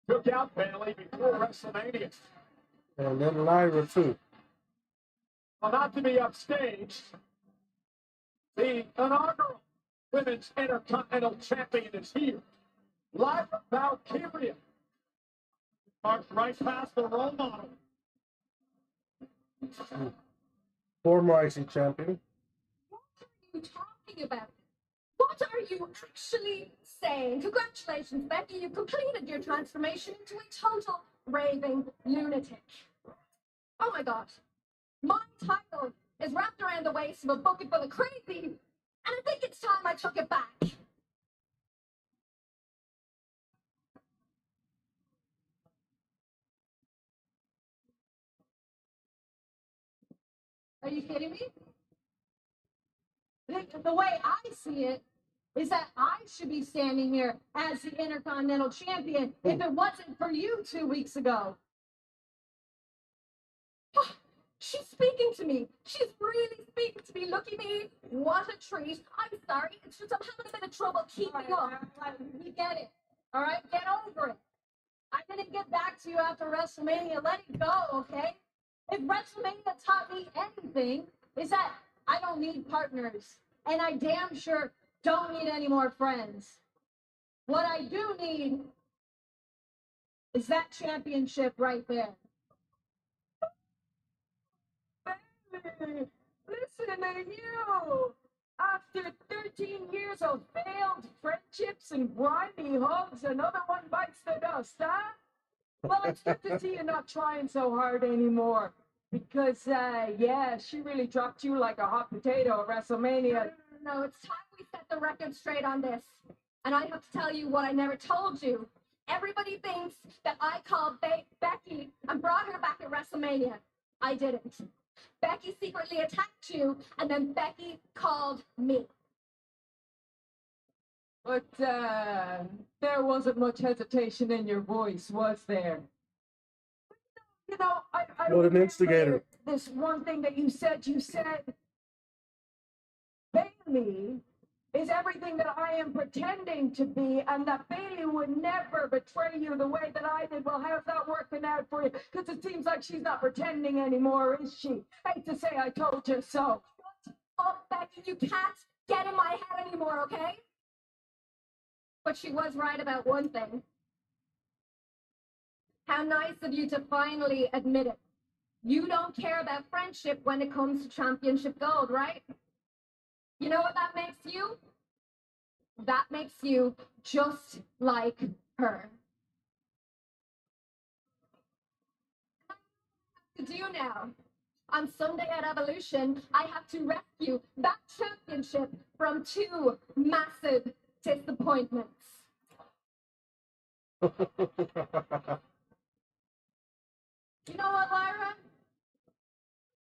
took out Bailey before WrestleMania. And then Lyra, too. Well, not to be upstaged, the inaugural Women's Intercontinental Champion is here. Lyra Valkyria. Marks right past the role model. Former IC champion. What are you talking about? What are you actually saying? Congratulations, Becky. You completed your transformation into a total raving lunatic. Oh my gosh. My title is wrapped around the waist of a bucket full of crazy, and I think it's time I took it back. Are you kidding me? The way I see it is that I should be standing here as the Intercontinental Champion if it wasn't for you 2 weeks ago. She's speaking to me. She's really speaking to me. Look at me. What a treat. I'm sorry. It's just I'm having a bit of trouble keeping up. You get it. All right? Get over it. I didn't get back to you after WrestleMania. Let it go, okay? If WrestleMania taught me anything, is that I don't need partners. And I damn sure don't need any more friends. What I do need is that championship right there. Baby, listen to you. After 13 years of failed friendships and grimy hugs, another one bites the dust, huh? Well, it's good to see you not trying so hard anymore. Because, yeah, she really dropped you like a hot potato at WrestleMania. No, it's time we set the record straight on this. And I have to tell you what I never told you. Everybody thinks that I called Becky and brought her back at WrestleMania. I didn't. Becky secretly attacked you, and then Becky called me. But, there wasn't much hesitation in your voice, was there? You know, I What an instigator. remember this one thing that you said. You said, Bailey is everything that I am pretending to be, and that Bailey would never betray you the way that I did. Well, how's that working out for you? Because it seems like she's not pretending anymore, is she? Hate to say I told you so. Oh, Becky, you can't get in my head anymore, okay? But she was right about one thing. How nice of you to finally admit it. You don't care about friendship when it comes to championship gold, right? You know what that makes you? That makes you just like her. To do now. On Sunday at Evolution, I have to rescue that championship from 2 massive disappointments. You know what, Lyra?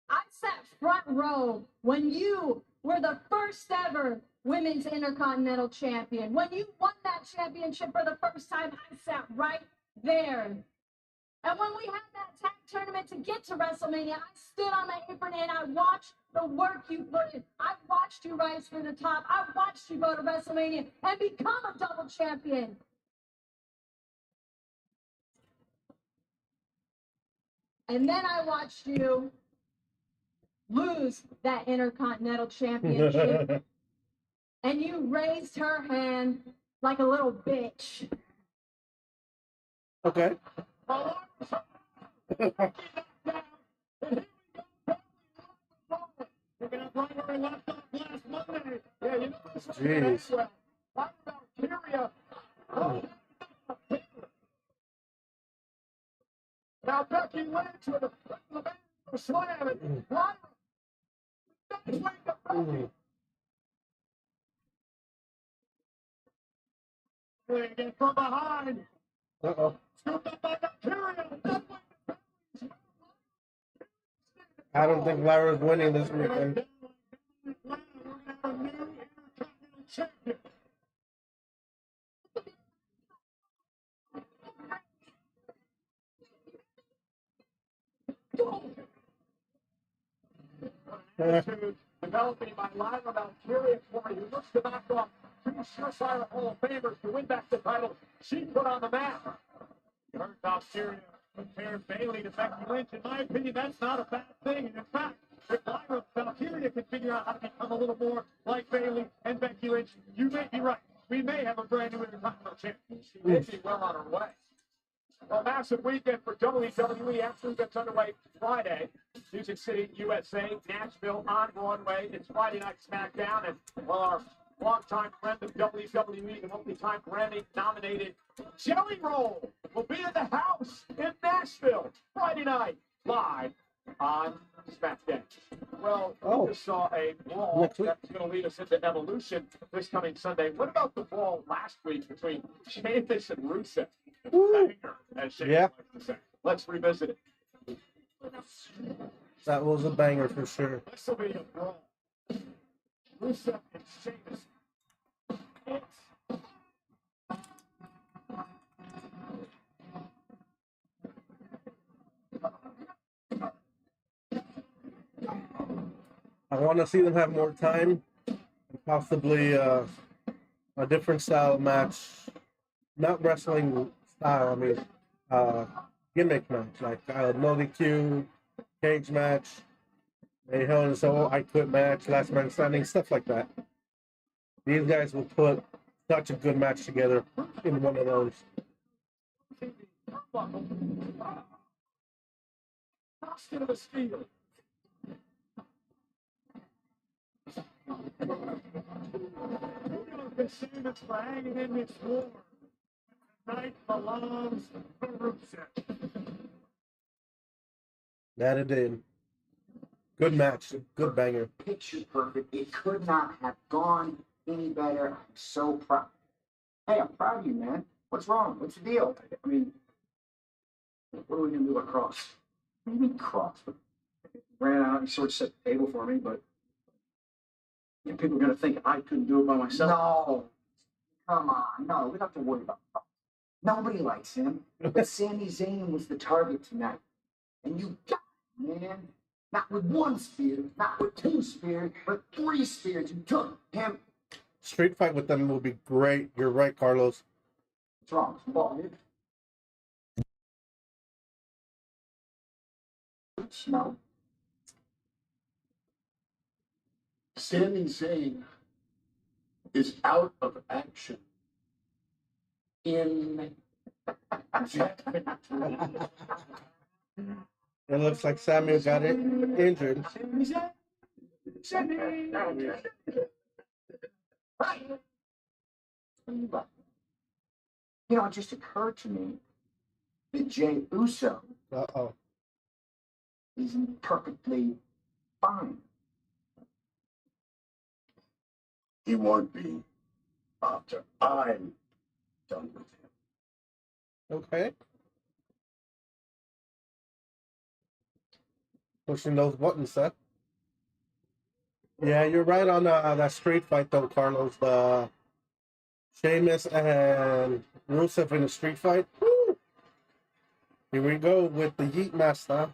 I sat front row when you were the first ever Women's Intercontinental Champion. When you won that championship for the first time, I sat right there. And when we had that tag tournament to get to WrestleMania, I stood on the apron and I watched the work you put in. I watched you rise to the top. I watched you go to WrestleMania and become a double champion. And then I watched you lose that Intercontinental Championship. And you raised her hand like a little bitch. Okay. Jeez. Now Becky Lynch with a slam and again from behind. Uh-oh. Scooped up by Valkyria. I don't think Lyra's winning this weekend. Developing by Lyra Valkyria for you. Looks to knock off 2 surefire Hall of Famers to win back the title she put on the map. You heard Valkyria compare Bailey to Becky Lynch. In my opinion, that's not a bad thing. And in fact, if Lyra Valkyria can figure out how to become a little more like Bailey and Becky Lynch, you may be right. We may have a brand new Intercontinental Champion. She may be well on her way. A massive weekend for WWE. Action gets underway Friday. Music City, USA, Nashville on Broadway. It's Friday Night SmackDown, and our longtime friend of WWE, the multi-time Grammy-nominated Jelly Roll, will be in the house in Nashville Friday night, live on SmackDown. Well, we just saw a brawl that's going to lead us into Evolution this coming Sunday. What about the brawl last week between Sheamus and Rusev? Banger, as Sheamus likes to say. Let's revisit it. That was a banger for sure. This will be a brawl. Rusev and Sheamus. I want to see them have more time, and possibly a different style match. Not wrestling style, I mean, gimmick match, like no DQ, cage match, a Hell in a Cell, I Quit match, Last Man Standing, stuff like that. These guys will put such a good match together in one of those. Tossed into the steel. Sheamus for hanging in this war. Tonight belongs to Rusev. That it did. Good match. Good banger. Picture perfect. It could not have gone any better. I'm so proud. Hey, I'm proud of you, man. What's wrong? What's the deal? I mean, what are we going to do about Cross? What do you mean Cross? Ran out and sort of set the table for me, but people are going to think I couldn't do it by myself. No. Come on. No, we don't have to worry about Cross. Nobody likes him. But Sami Zayn was the target tonight. And you got it, man. Not with one spear, not with two spears, but 3 spears. You took him. Street fight with them will be great. You're right, Carlos. What's wrong? Well, no. Sami Zayn is out of action in Jet Victory. It looks like Samuel got it injured. You know, it just occurred to me that Jey Uso is perfectly fine. He won't be after I'm done with him. Okay. Pushing those buttons, Seth. Yeah, you're right on that street fight, though, Carlos. The Sheamus and Rusev in a street fight. Woo! Here we go with the Yeet Master.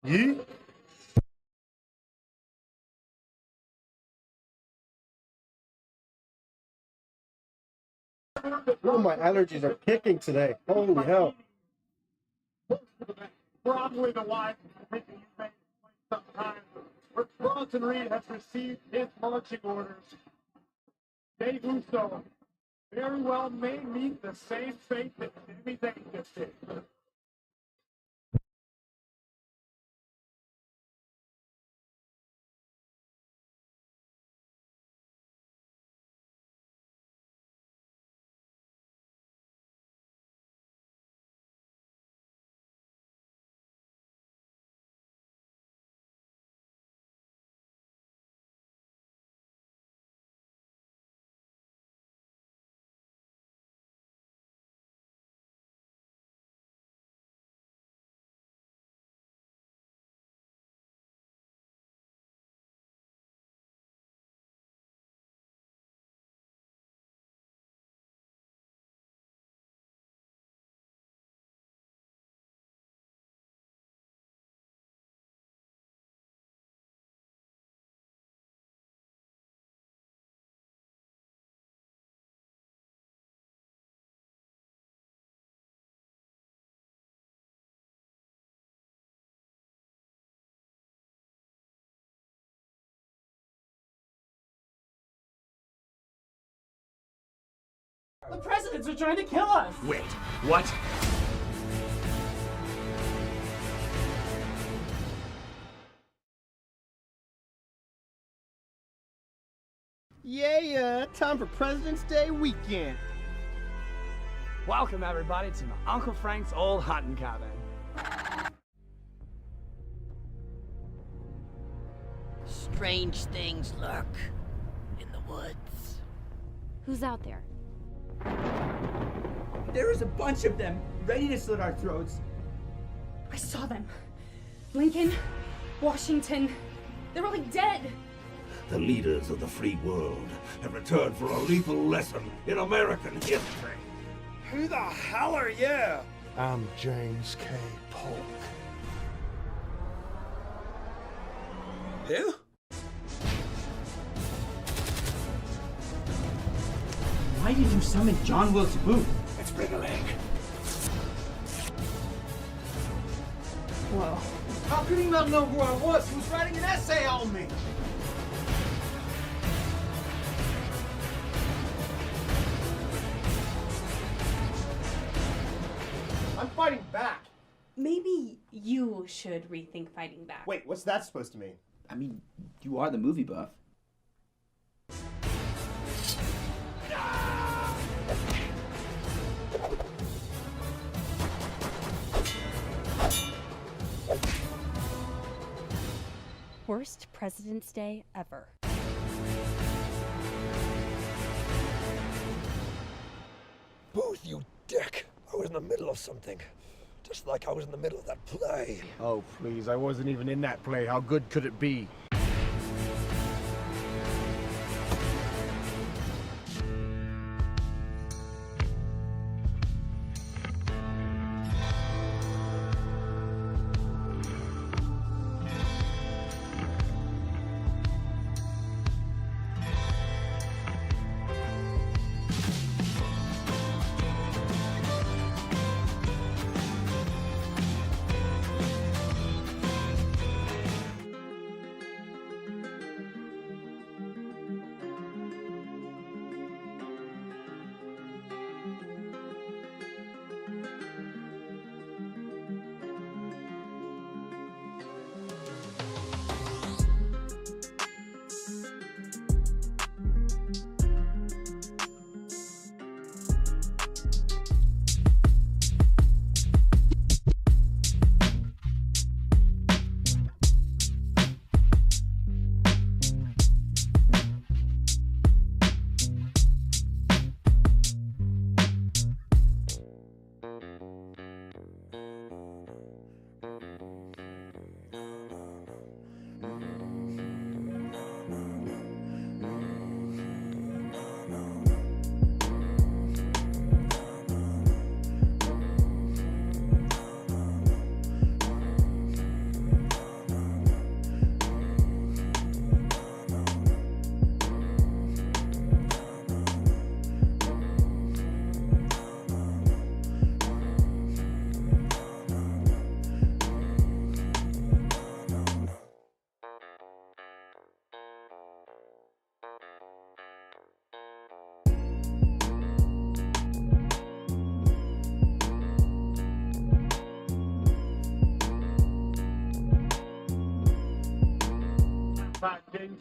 Yeet. Oh, my allergies are kicking today. Holy hell. Probably the wife you made sometime. Where Bronson Reed has received his marching orders. Jey Uso very well may meet the same fate that Sami Zayn just did. The presidents are trying to kill us! Wait, what? Yeah, time for President's Day weekend. Welcome, everybody, to my Uncle Frank's old hunting cabin. Strange things lurk in the woods. Who's out there? There is a bunch of them, ready to slit our throats. I saw them. Lincoln, Washington, they're really dead. The leaders of the free world have returned for a lethal lesson in American history. Who the hell are you? I'm James K. Polk. Who? Why did you summon John Will to boot? Let's bring a leg. Whoa. How could he not know who I was? He was writing an essay on me! I'm fighting back! Maybe you should rethink fighting back. Wait, what's that supposed to mean? I mean, you are the movie buff. Worst President's Day ever. Booth, you dick! I was in the middle of something. Just like I was in the middle of that play. Oh, please, I wasn't even in that play. How good could it be?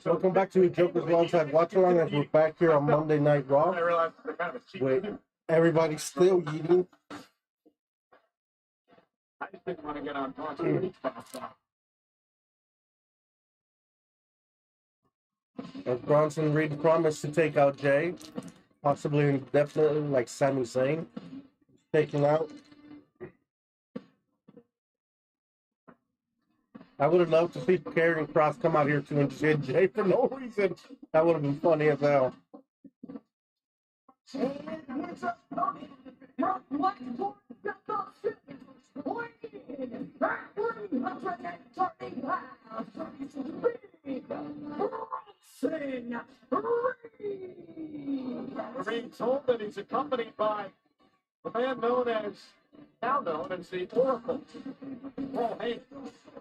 Welcome back to Joker's Alongside Watch Along as we're back here on Monday Night Raw. Wait, everybody's still eating. I just didn't want to get on Bronson Reed's fast. As Bronson Reed promised to take out Jay, possibly indefinitely, like Sami Zayn, taking out. I would have loved to see Karrion Kross come out here too and hit Jay for no reason. That would have been funny as hell. Being told that he's accompanied by the man now known as the Oracle, Paul Heyman.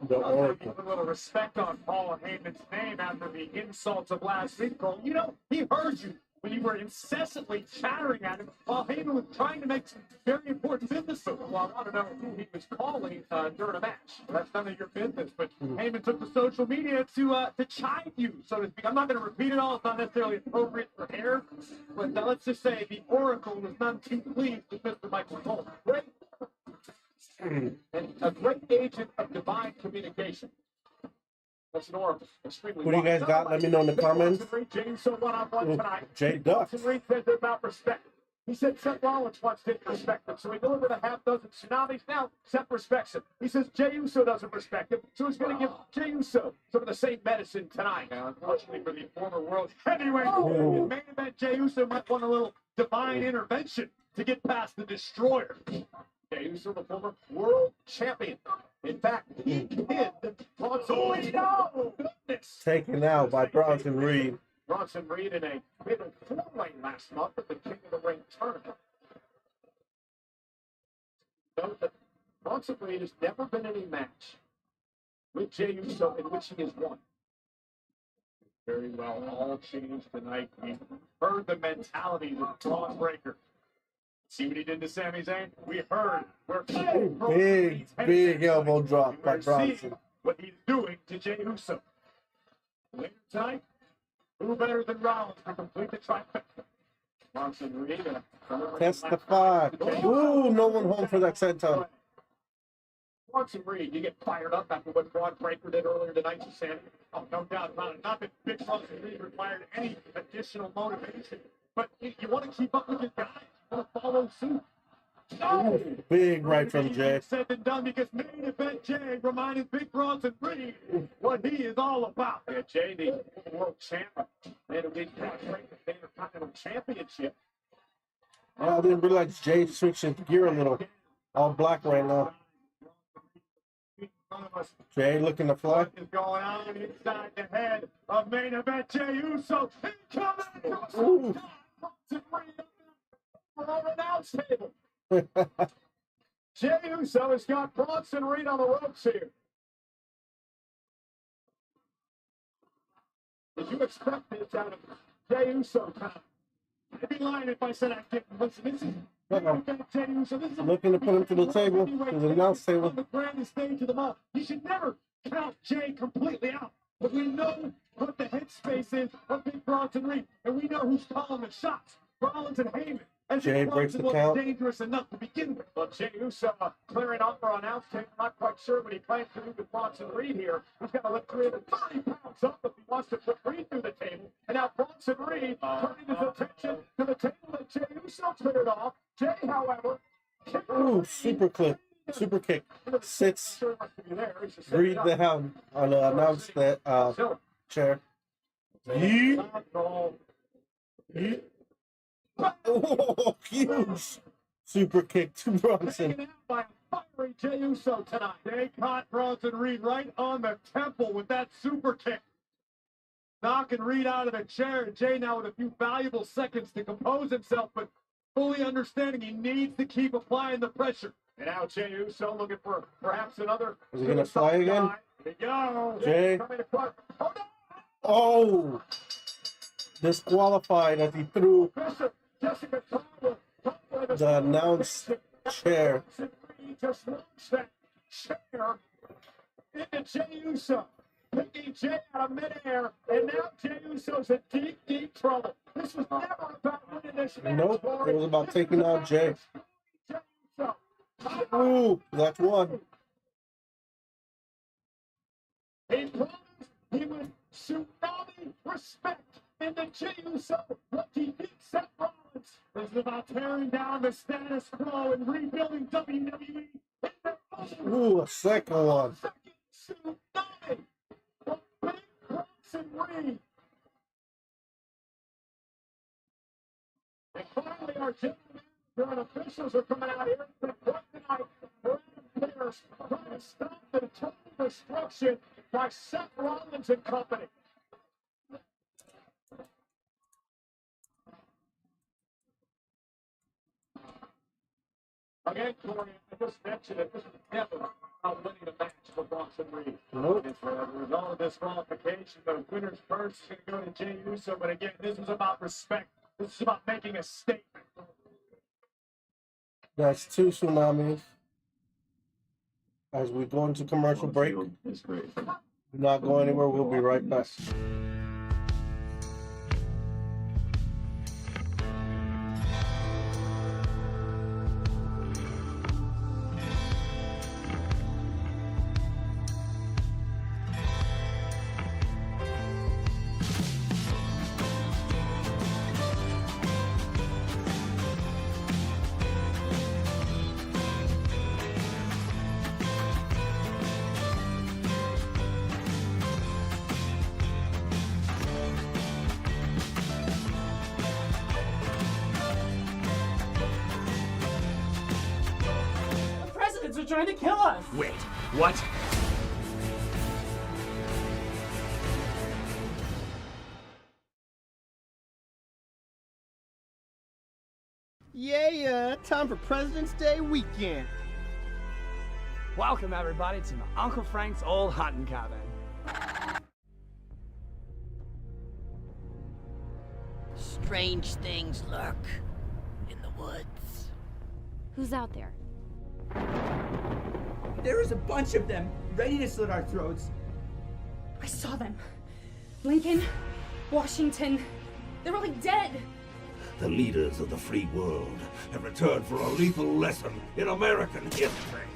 The Oracle. A little respect on Paul Heyman's name after the insults of last week. You know, he heard you when you were incessantly chattering at him while Heyman was trying to make some very important business. Well, I want to know who he was calling during a match. That's none of your business. But Heyman took to social media to chide you, so to speak. I'm not going to repeat it all. It's not necessarily appropriate for air. But let's just say the Oracle was none too pleased with Mr. Michael Cole. Great. And a great agent of divine communication. That's an Oracle. Extremely Who do you guys got? Let me know in the comments. Jay Duck. Reed says about respect. He said Seth Rollins once didn't respect him, so he delivered a half dozen tsunamis. Now Seth respects him. He says Jey Uso doesn't respect him, so he's going to give Jey Uso some of the same medicine tonight. Now, unfortunately for the former world heavyweight, in main event, Jey Uso might want a little divine intervention to get past the Destroyer. Jey Uso, the former world champion. In fact, he pinned Bronson Reed. Oh, goodness. Taken out by Bronson Reed. Bronson Reed in a fatal four-way last month at the King of the Ring tournament. Note that Bronson Reed has never been in a match with Jey Uso in which he has won. Very well, all changed tonight. We heard the mentality of Braun Breaker. See what he did to Sami Zayn? We heard where big elbow drop by Bronson. What he's doing to Jey Uso. Later tonight, who better than Rollins to complete the trifecta? Bronson Reed. Testify. Ooh, no one home for that senton. Bronson Reed, you get fired up after what Braun Breaker did earlier tonight to Sami. Oh, no doubt about it. Not that Big Bronson Reed required any additional motivation, but you want to keep up with your guys. Follow suit. No! Big right from Jay. Said and done because main event Jay reminded Big Bronson Reed what he is all about. Yeah, Jay, the world champion, and a big Intercontinental Championship. I didn't realize Jay switching gear a little. All black right now. Jay looking to fly. What is going on inside the head of main event Jey Uso? Incoming! Bronson Reed. On the announce table. Jey Uso has got Bronson Reed on the ropes here. Did you expect this out of Jey Uso time? I'd be lying if I said I didn't. Listen, this is Jey Uso. This is looking to put him to the table, to the announce table. On the grandest stage of them all. You should never count Jay completely out. But we know what the headspace is of Big Bronson Reed, and we know who's calling the shots. Rollins and Heyman. Jay breaks the count. Dangerous enough to begin with. Well, Jey Uso clearing off for announce table. Not quite sure what he plans to do with Bronson Reed here. He's got to lift 330 pounds up if he wants to put Reed through the table. And now Bronson Reed turning his attention to the table that Jey Uso cleared off. Jay, however, ooh, super kick, sits, Reed the Hound on the announce that chair. Yeet. Oh, huge super kick to Bronson. Taken out by a fiery Jey Uso tonight. They caught Bronson Reed right on the temple with that super kick. Knocking Reed out of the chair. Jay now with a few valuable seconds to compose himself, but fully understanding he needs to keep applying the pressure. And now Jey Uso looking for perhaps another. Is he going to fly again? Here we go. Jay. Oh! Disqualified as he threw the announce chair. Just launched that chair into Jey Uso, picking Jay out of midair, and now Usos in deep, deep trouble. This was never about winning this match. Nope, it was about taking out Jay. Jey Uso. Ooh, that's one. He promised he would tsunami respect in the Jey Uso rookie beat Seth Rollins. This is about tearing down the status quo and rebuilding WWE. Ooh, a second one. Tsunami from Big Bronson Reed. And finally, our general manager and officials are coming out here to play tonight. Players trying to stop the total destruction by Seth Rollins and company. Again, Corey, I just mentioned it. This is never about winning a match for Bronson Reed. Nope. It's a result of disqualification. The winner's purse is going to go to Jey Uso. But again, this is about respect. This is about making a statement. That's two tsunamis. As we go into commercial break, It's great. do not go anywhere. We'll be right back. The presidents are trying to kill us. Wait, what? Yeah, time for President's Day weekend. Welcome everybody to my Uncle Frank's old hunting cabin. Strange things lurk in the woods. Who's out there? There is a bunch of them ready to slit our throats. I saw them. Lincoln, Washington, they're all dead. The leaders of the free world have returned for a lethal lesson in American history.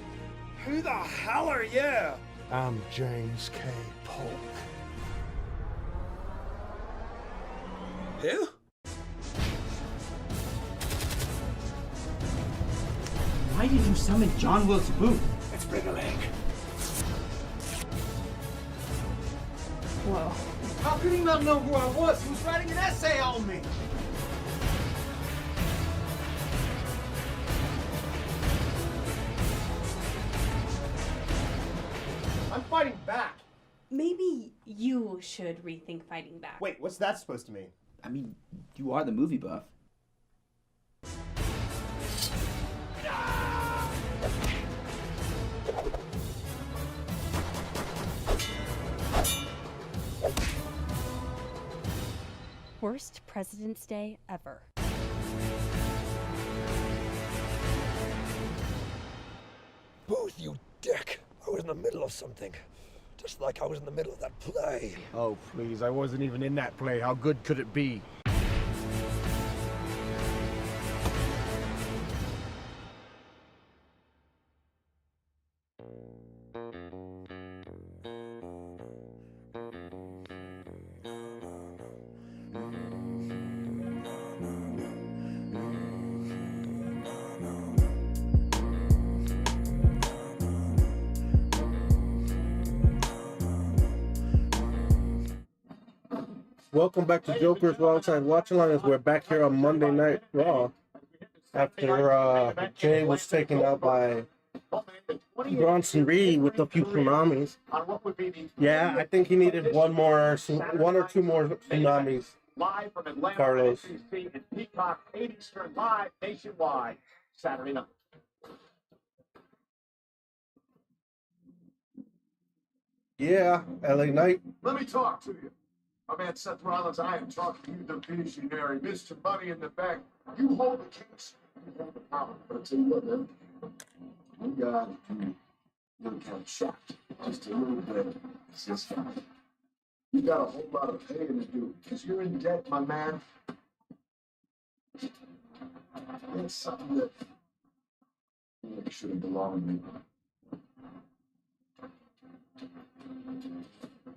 Who the hell are you? I'm James K. Polk. Who? Why did you summon John Wilkes Booth? Let's bring a leg. Whoa. How could he not know who I was? He was writing an essay on me. I'm fighting back. Maybe you should rethink fighting back. Wait, what's that supposed to mean? I mean, you are the movie buff. Worst President's Day ever. Booth, you dick! I was in the middle of something. Just like I was in the middle of that play. Oh, please, I wasn't even in that play. How good could it be? Welcome back to JoJerz Wildside Watch Along as we're back here on Monday Night Raw after Jay was taken out by Bronson Reed with a few tsunamis. Yeah, I think he needed one or two more tsunamis. Live from Atlanta, Carlos. NBC and Peacock, 8 Eastern, live nationwide, Saturday night. Yeah, LA Knight. Let me talk to you. My man Seth Rollins, I am talking to you, the visionary, Mr. Money in the Bank. You hold the case, you hold the power. I'll tell you what, man. You got you kind of shocked. Just a little bit. It's just fine. You got a whole lot of paying to do, because you're in debt, my man. It's something that really shouldn't belong to me.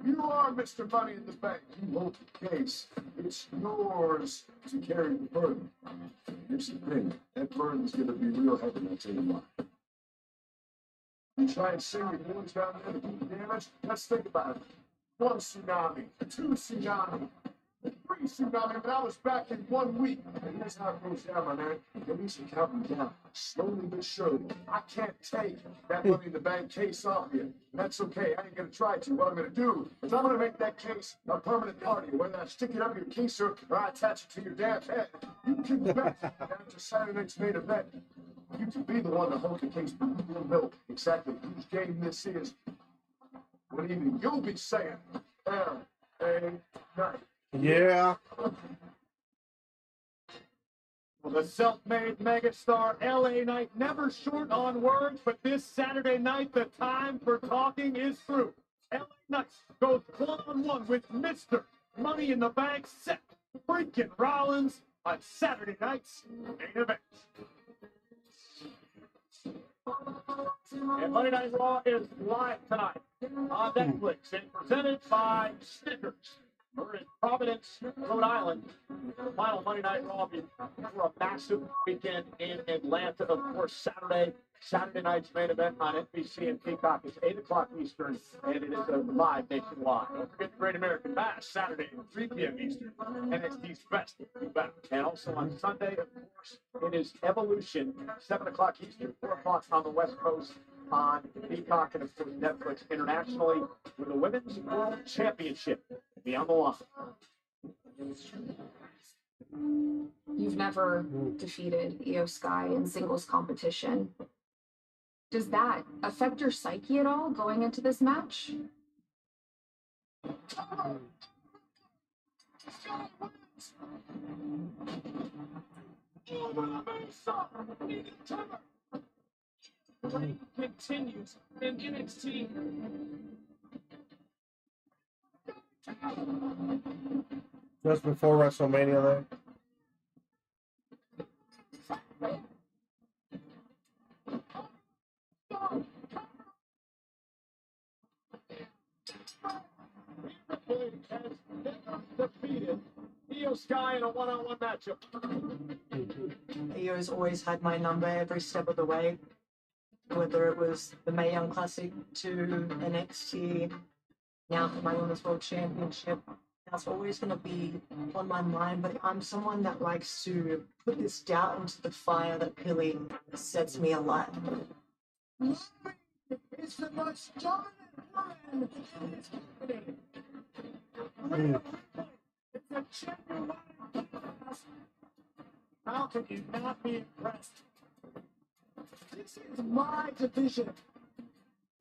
You are Mr. Money in the Bank. You hold the case. It's yours to carry the burden. Here's the thing. That burden's going to be real heavy, I'll tell you why. You try and sing your boys down there to do the damage. Let's think about it. 1 tsunami, 2 tsunami, 3 tsunami, but I was back in 1 week. And here's how it goes down, my man. At least you count me down. Slowly but surely. I can't take that Money in the Bank case off you. That's okay. I ain't gonna try to. What I'm gonna do is I'm gonna make that case a permanent part of you. Whether I stick it up your keister or I attach it to your damn head. You can bet after Saturday night's main event, you can be the one to hold the case, but you will know exactly whose game this is. What even you'll be saying, L.A. Knight. Yeah. Well, the self-made megastar L.A. Knight never short on words, but this Saturday night, the time for talking is through. L.A. Knight goes one-on-one with Mr. Money in the Bank, Seth freaking Rollins on Saturday night's main event. And Monday Night Raw is live tonight on Netflix and presented by Snickers. We're in Providence, Rhode Island. The final Monday Night Raw for a massive weekend in Atlanta. Of course, Saturday night's main event on NBC and Peacock is 8 o'clock Eastern, and it is a live nationwide. Don't forget the Great American Bash, Saturday at 3 p.m. Eastern, NXT's Best of Back. And also on Sunday, of course, it is Evolution, 7 o'clock Eastern, 4 o'clock on the West Coast on Peacock and, of course, Netflix internationally with the Women's World Championship beyond the line. You've never defeated Io Sky in singles competition. Does that affect your psyche at all going into this match? Reign continues in NXT. Just before WrestleMania there. Defeated Io Sky in a one-on-one matchup. Io's always had my number every step of the way, whether it was the Mae Young Classic to NXT, now for my Women's World Championship. That's always going to be on my mind, but I'm someone that likes to put this doubt into the fire that really sets me alight. It's the most dominant woman in this company. It's a genuine class. How can you not be impressed? This is my division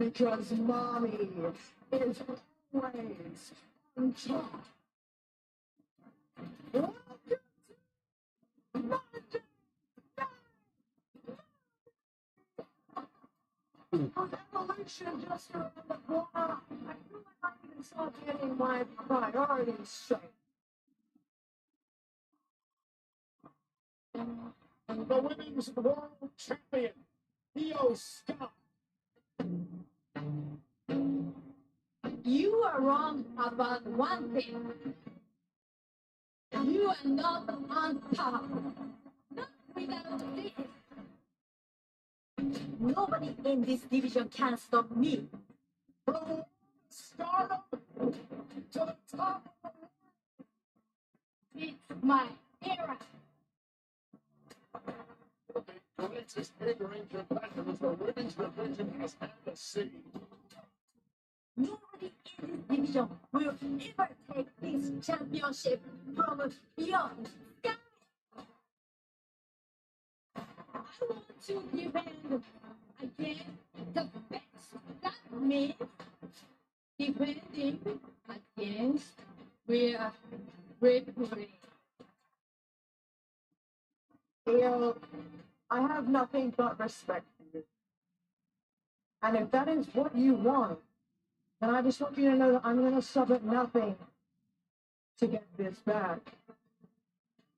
because mommy is always on top. Welcome to Monday Evolution just around the corner. I feel like I can start getting my priorities straight. The Women's World Champion, Io Sky. You are wrong about one thing. You are not on top. Not without this. Nobody in this division can stop me. From stardom to the top of the It's my era. the greatest in-ring competitors the women's division has ever seen. Nobody in this division will ever take this championship from beyond Sky. I want to defend against the best. That means defending against Rhea Ripley. Io, I have nothing but respect for you. And if that is what you want, And I just want you to know that I'm going to sub at nothing to get this back.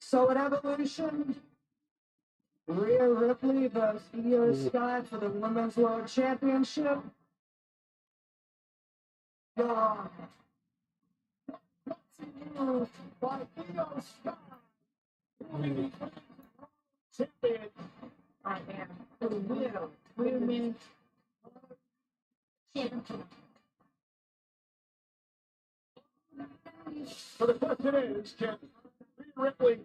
So at Evolution, Rhea Ripley versus Io Sky for the Women's World Championship. God. By Io Sky. Champion. Right now. For the Women's Championship. So the question is, can Rhea Ripley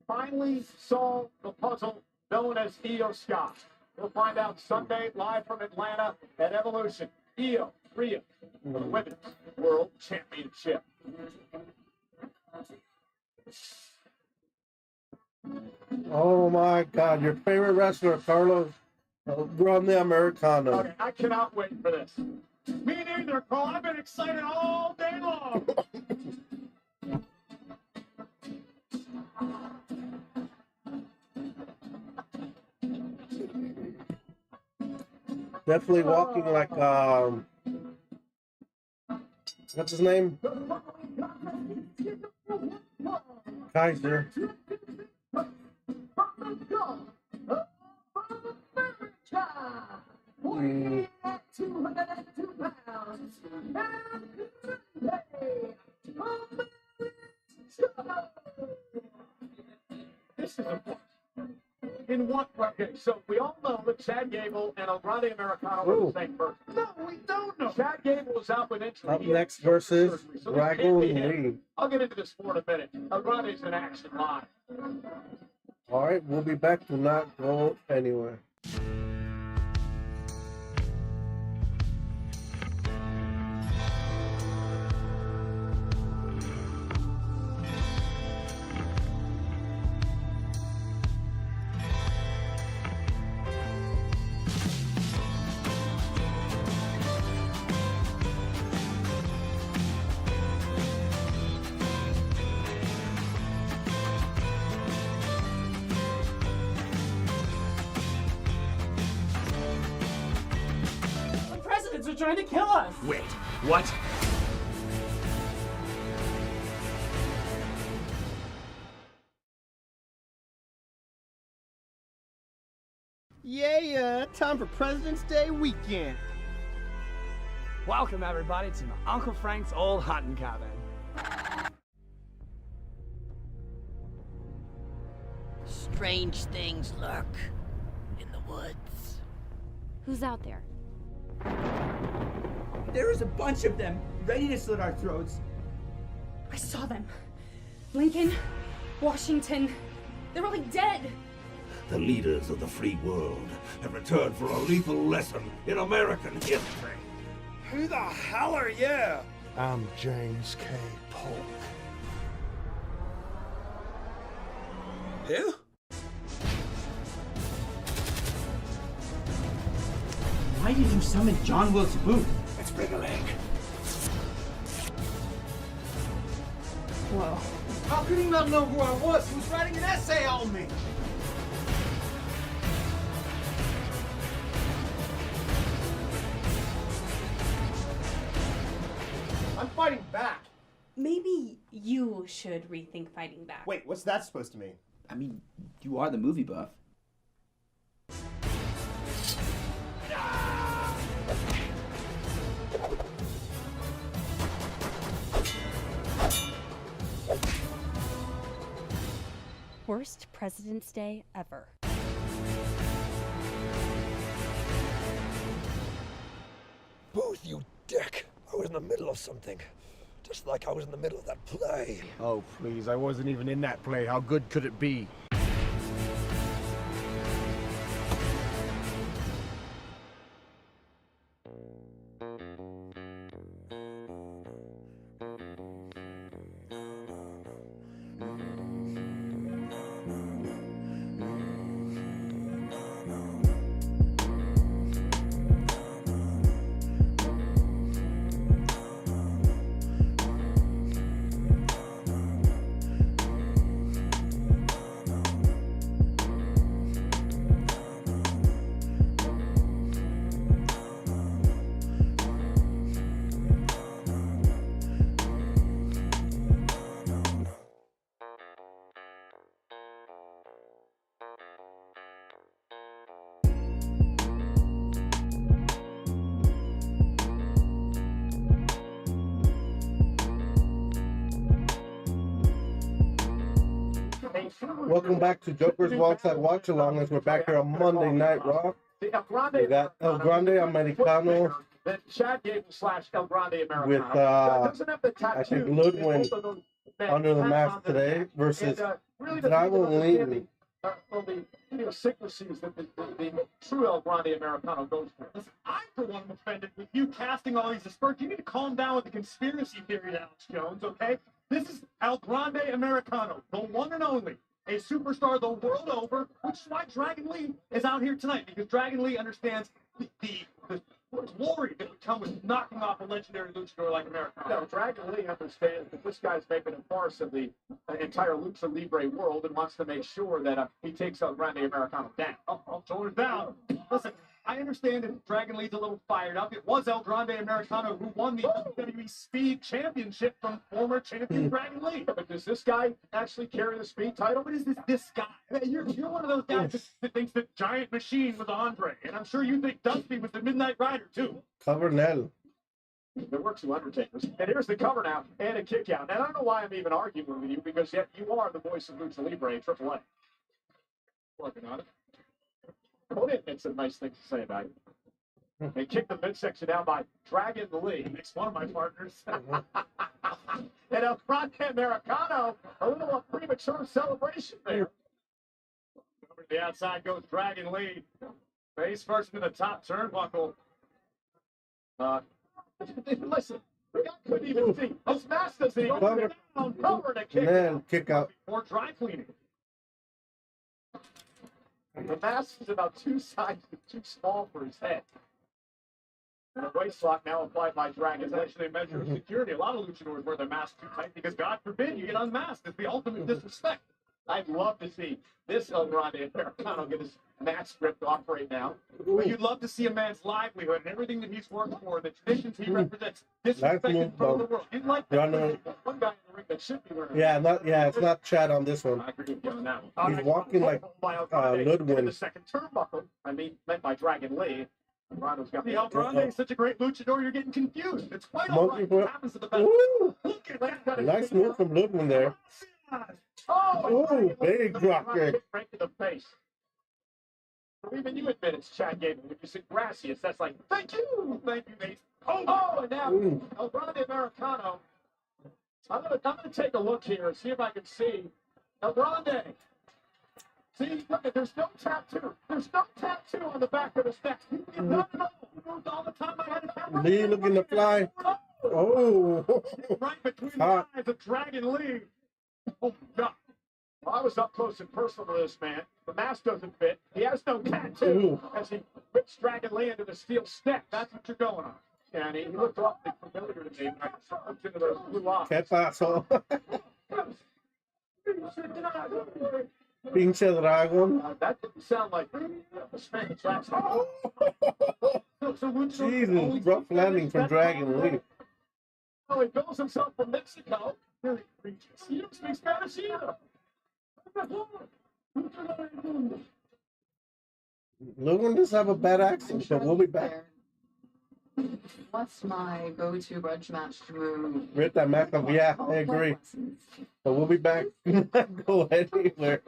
finally solve the puzzle known as Io Sky? We'll find out Sunday live from Atlanta at Evolution. Io, Rhea, for the Women's World Championship. Oh my God, your favorite wrestler, Carlos, run the Americano. Okay, I cannot wait for this. Me neither, Cole. I've been excited all day long. Definitely walking like what's his name? Kaiser. Mm. This is a in one okay, so we all know that Chad Gable and Andrade Americano are the same person. No, we don't know. Chad Gable is out with injury. Up next versus Dragon Lee. I'll get into this for a minute. Andrade's in action live. All right, we'll be back. Do not go anywhere. Are trying to kill us! Wait, what? Yeah, time for President's Day weekend. Welcome everybody to my Uncle Frank's old hunting cabin. Strange things lurk in the woods. Who's out there? There is a bunch of them, ready to slit our throats. I saw them. Lincoln, Washington, they're really dead. The leaders of the free world have returned for a lethal lesson in American history. Who the hell are you? I'm James K. Polk. Who? Why did you summon John Wilkes Booth? Let's bring a leg. Whoa. How could he not know who I was? He was writing an essay on me. I'm fighting back. Maybe you should rethink fighting back. Wait, what's that supposed to mean? I mean, you are the movie buff. Worst President's Day ever. Booth, you dick! I was in the middle of something. Just like I was in the middle of that play. Oh, please, I wasn't even in that play. How good could it be? Welcome back to Joker's Walkside Watch Along as we're back here on Monday Night Raw. We got El Grande Americano Chad Gable / El Grande Americano. with I think Ludwig under the mask today versus Dragon Lee. Well, the idiosyncrasies that the true El Grande Americano goes for. Listen, I'm for one offended with you casting all these aspersions. You need to calm down with the conspiracy theory, Alex Jones, okay? This is El Grande Americano, the one and only, a superstar the world over, which is why Dragon Lee is out here tonight, because Dragon Lee understands the glory that would come with knocking off a legendary luchador like Americano. No, Dragon Lee understands that this guy's making a farce of the entire Lucha Libre world and wants to make sure that he takes El Grande Americano down. Torn down. Listen, I understand that Dragon Lee's a little fired up. It was El Grande Americano who won the WWE Speed Championship from former champion Dragon Lee. But does this guy actually carry the Speed title? What is this guy? You're one of those guys that thinks that Giant Machine was Andre, and I'm sure you think Dusty was the Midnight Rider too. Covernell. There were two Undertakers. And here's the cover now and a kick out. And I don't know why I'm even arguing with you, because yet you are the voice of Lucha Libre, AAA. Working on it. Conan had some nice things to say about it. They kicked the midsection down by Dragon Lee. Makes one of my partners. And El Grande Americano, a little premature celebration there. Over to the outside goes Dragon Lee. Face first to the top turnbuckle. Listen, the guy couldn't even see. His mask doesn't even down. Cover and a kick out. Kick out. Before dry cleaning. The mask is about 2 sizes too small for his head. And the waist lock now applied by Dragon is actually a measure of security. A lot of luchadors wear their masks too tight because, God forbid, you get unmasked. It's the ultimate disrespect. I'd love to see this El Grande Americano get his mask ripped off right now. But you'd love to see a man's livelihood and everything that he's worked for, the traditions he represents, disrespected from the world. You'd like that. One guy in the ring that should be wearing it's not Chad on this one. I agree with you on that one. He's walking like Ludwig. The second turnbuckle, meant by Dragon Lee. The El Grande is such a great luchador, you're getting confused. It's quite all right. What happens to the best? Look at that. Nice move from Ludwig there. Oh, big drop kick. Right to the face. Even you admit it's Chad Gable. When you say gracias, that's like, thank you, Nate. Oh, and now El Grande Americano. I'm gonna take a look here and see if I can see El Grande. See, look, there's no tattoo. There's no tattoo on the back of his neck. Not at all. He moved all the time. I had a Lee looking to fly. Oh, right between the eyes of Dragon Lee. Oh, God. Well, I was up close and personal to this man. The mask doesn't fit. He has no tattoo as he whips Dragon Lee into the steel step. That's what you're going on. And he looked awfully familiar to me when I looked into those blue eyes. ¿Qué pasó? Pinche Dragon. That didn't sound like a Spanish accent. Jesus, rough landing from Dragon Lee. Oh, he bills himself from Mexico. Really egregious. You don't speak Spanish either. Logan does have a bad accent, but we'll be back. What's my go-to grudge match move? Rip that Mac of, yeah, I agree. But we'll be back. Go ahead anywhere.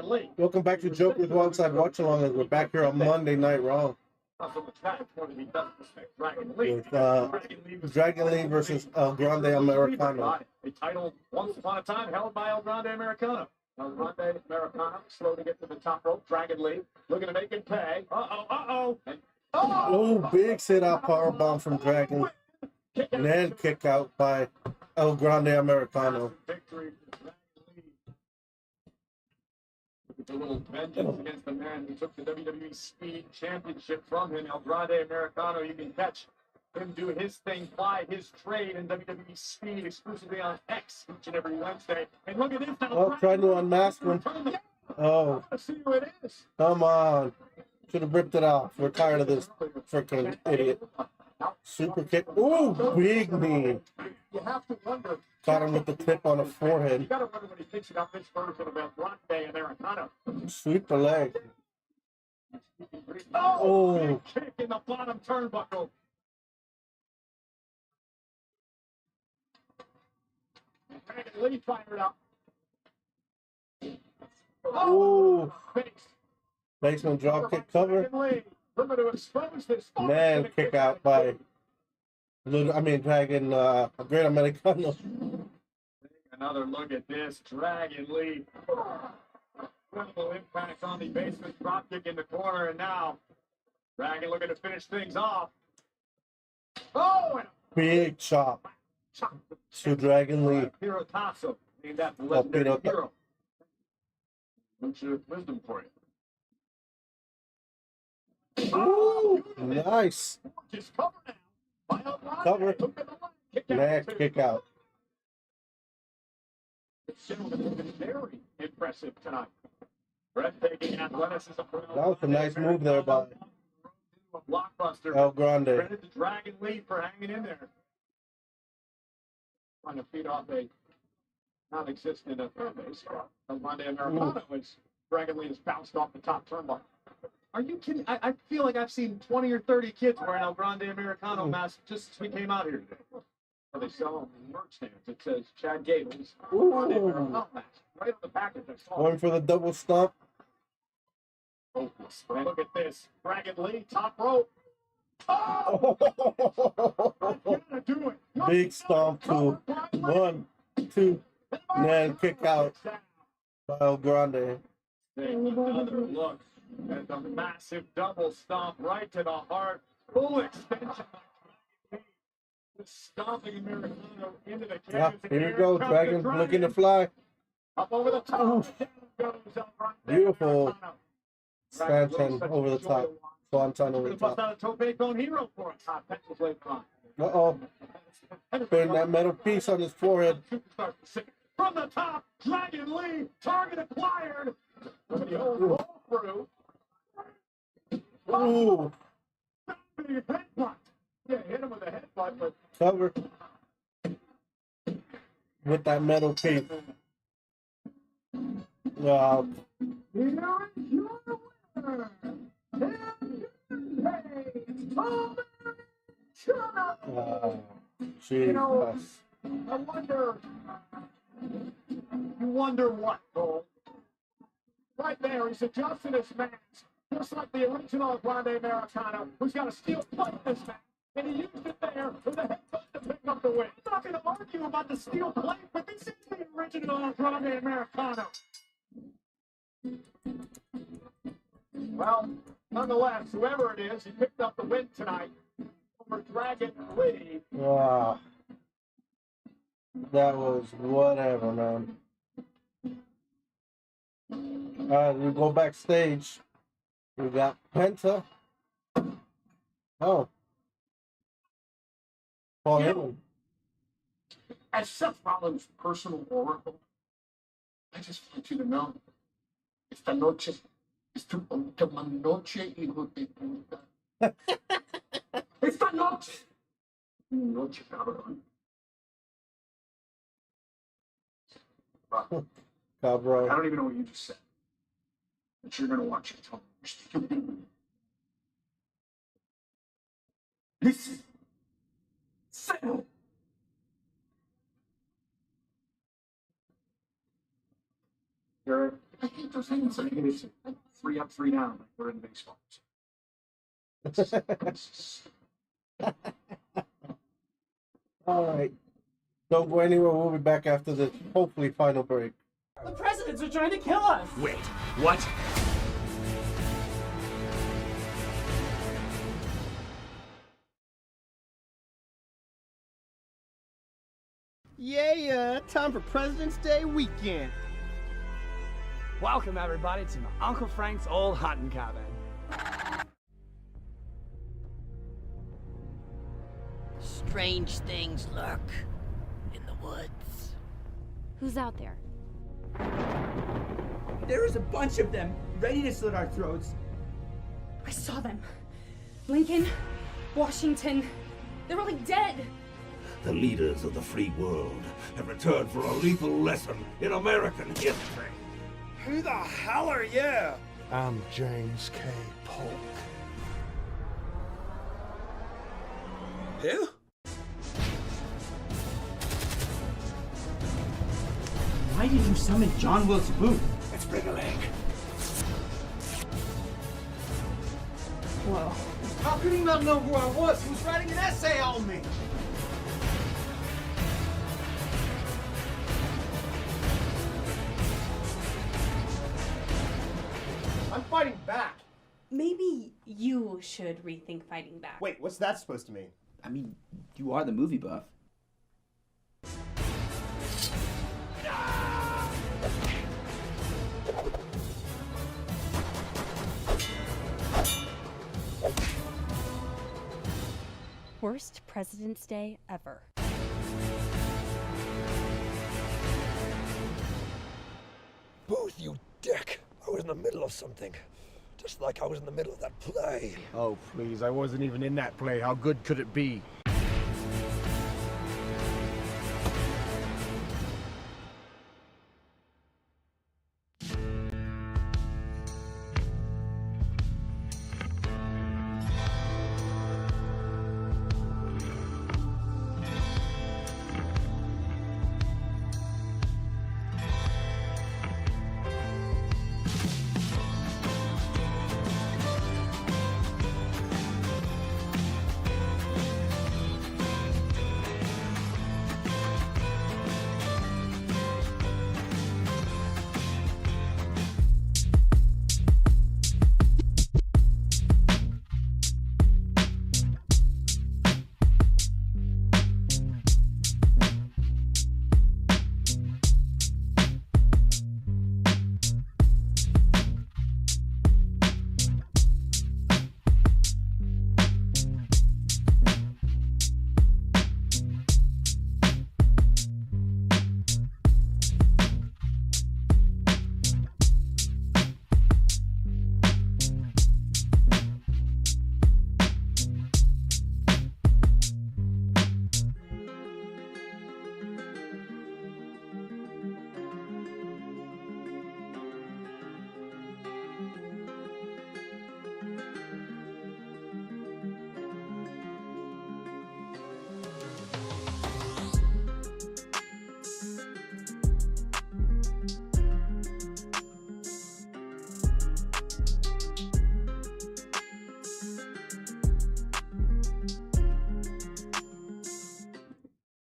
Dragon Lee. Welcome back to Joker's Wildside Watch Along as we're back here on Monday Night Raw with Dragon Lee versus El Grande Americano. A title once upon a time held by El Grande Americano. El Grande Americano slow to get to the top rope. Dragon Lee looking to make him pay. And Oh, big sit-out powerbomb from Dragon. And then kick out by El Grande Americano. victory for Dragon Lee. With a little vengeance against the man who took the WWE Speed Championship from him, El Grande Americano. You can catch him do his thing, fly his trade in WWE Speed exclusively on X each and every Wednesday. And look at this now. Oh, trying to unmask him. Oh, Let's see who it is. come on. Should have ripped it off. We're tired of this freaking idiot. Super kick. Ooh, big knee. You have to wonder. Got him with the tip on the You forehead. got to wonder what he thinks about this version of El Grande Americano. Sweep the leg. Oh, Oh. big kick in the bottom turnbuckle. Dragon Lee fired up. Ooh. Face. Basement drop kick cover. Dragon Lee looking to expose this. Man, kick out by Dragon Great Americano. Another look at this. Dragon Lee. Incredible impact on the basement drop kick in the corner, and now Dragon looking to finish things off. Oh, and Big chop to Dragon Lee. Hero Tasso, named after the Oh, legendary Hero Ta- hero. Bunch of wisdom for you. Ooh, nice. Just cover now. By El Grande. Cover. Hook in the leg. Kick out. Neck kick out. This gentleman has been very impressive tonight. Breathtaking athleticism. That was a nice move there by A blockbuster. El Grande. Credit to Dragon Lee for hanging in there. Trying to feed off a non-existent fan base. El Grande Americano is Dragon Lee has bounced off the top turnbuckle. Are you kidding? I feel like I've seen 20 or 30 kids wearing El Grande Americano masks just since we came out here today. Where they sell them in merch stands. It says Chad Gable's El Grande Americano mask. Right on the package. I saw Going it. for the double stomp. And look at this. Dragon Lee, top rope. Oh! That's gonna do it. Big stomp to 1, 2, and then kick out by El Grande. Take another look at the massive double stomp right to the heart. Full extension. Stomping Americano into the Yeah, canvas. here we go. Dragon looking to fly. Up over the top. Down goes El Grande Beautiful Americano. stanchion over the top. Swanton over the Bust top. out a tope cone hero for us. Hot pencils later on. Uh-oh. Putting that metal piece on his forehead. Superstar from the top, Dragon Lee, target acquired. Look at the old roll through. Ooh. Big headbutt. Yeah, hit him with a headbutt, but Cover. With that metal piece. Wow. here is your winner. Jesus. I wonder. You wonder what, Cole? Right there, he's adjusting his mask, just like the original Grande Americano, who's got a steel plate in his mask, and he used it there with a headbutt to pick up the win. I'm not going to argue about the steel plate, but this is the original Grande Americano. Well, nonetheless, whoever it is, he picked up the win tonight over Dragon Lee. Wow. That was whatever, man. Alright, we go backstage. We got Penta. Oh. Paul Heyman. As Seth Rollins' personal oracle, I just want you to know, esta noche es tu última noche, hijo de puta. Esta noche. Noche, cabrón. Cabro. I don't even know what you just said. But you're going to watch it. Tell me you're stupid. Listen. Settle. I hate those things. I mean, it's 3 up, 3 down. Like we're in baseball. All right. Don't go anywhere. We'll be back after this, hopefully, final break. The presidents are trying to kill us! Wait, what? Yeah, time for President's Day weekend. Welcome everybody to my Uncle Frank's old hunting cabin. Strange things lurk in the woods. Who's out there? There is a bunch of them, ready to slit our throats. I saw them. Lincoln, Washington, they're all dead. The leaders of the free world have returned for a lethal lesson in American history. Who the hell are you? I'm James K. Polk. Who? Why did you summon John Wilkes Booth? Let's bring a leg. Whoa. How could he not know who I was? He was writing an essay on me. I'm fighting back. Maybe you should rethink fighting back. Wait, what's that supposed to mean? I mean, you are the movie buff. Worst President's Day ever. Booth, you dick! I was in the middle of something. Just like I was in the middle of that play. Oh, please, I wasn't even in that play. How good could it be?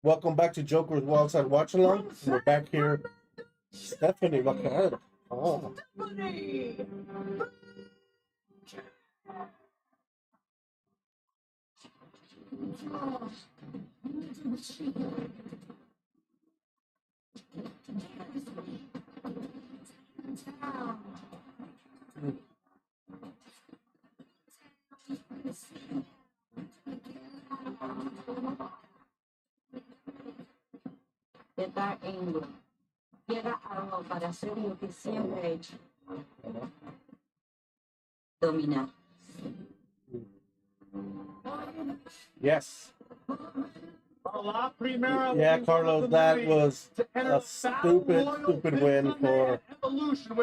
Welcome back to Joker's Wildside Watch Along. We're back here. Stephanie, what can I? Oh. De dar ángulo. Llega algo para hacer lo que siempre he hecho. Dominar. Yes. Yeah, Carlos, that was a stupid win for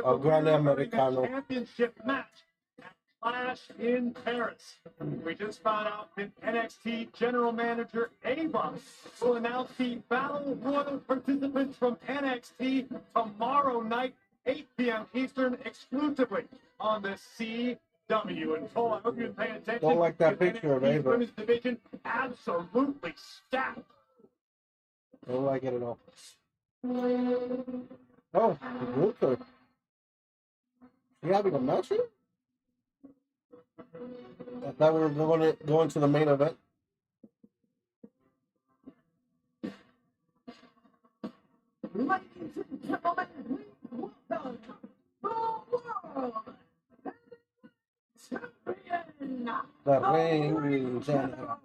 a Grande Americano. Championship match at Clash in Paris. We just found out that NXT General Manager Ava will announce the Battle Royal participants from NXT tomorrow night 8 p.m. Eastern, exclusively on the CW. And Cole, I hope you've been paying attention. Don't like that picture of NXT's Ava. women's division absolutely stacked. Don't like it at all. Oh, Gunther. You having a match here? I thought we were going to the main event. Ladies and gentlemen, welcome the world champion. The ring general.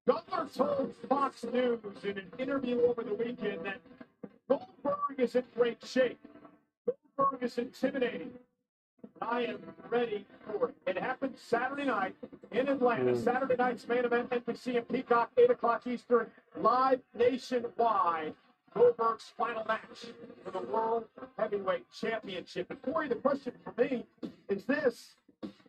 Gunther told Fox News in an interview over the weekend that Goldberg is in great shape. Goldberg is intimidating. I am ready for it. It happened Saturday night in Atlanta. Saturday night's main event, NBC and Peacock, 8 o'clock Eastern, live nationwide. Goldberg's final match for the World Heavyweight Championship. And Corey, the question for me is this.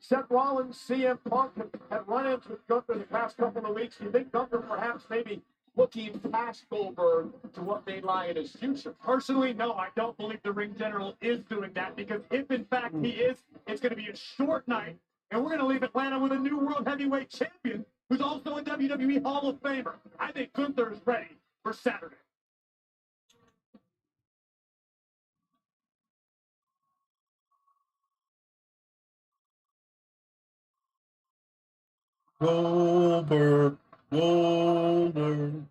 Seth Rollins, CM Punk have run into Gunther the past couple of weeks. Do you think Gunther perhaps maybe looking past Goldberg to what may lie in his future? Personally, no, I don't believe the ring general is doing that, because if in fact he is, it's going to be a short night, and we're going to leave Atlanta with a new World Heavyweight Champion who's also a WWE Hall of Famer. I think Gunther is ready for Saturday. Goldberg. Goldberg.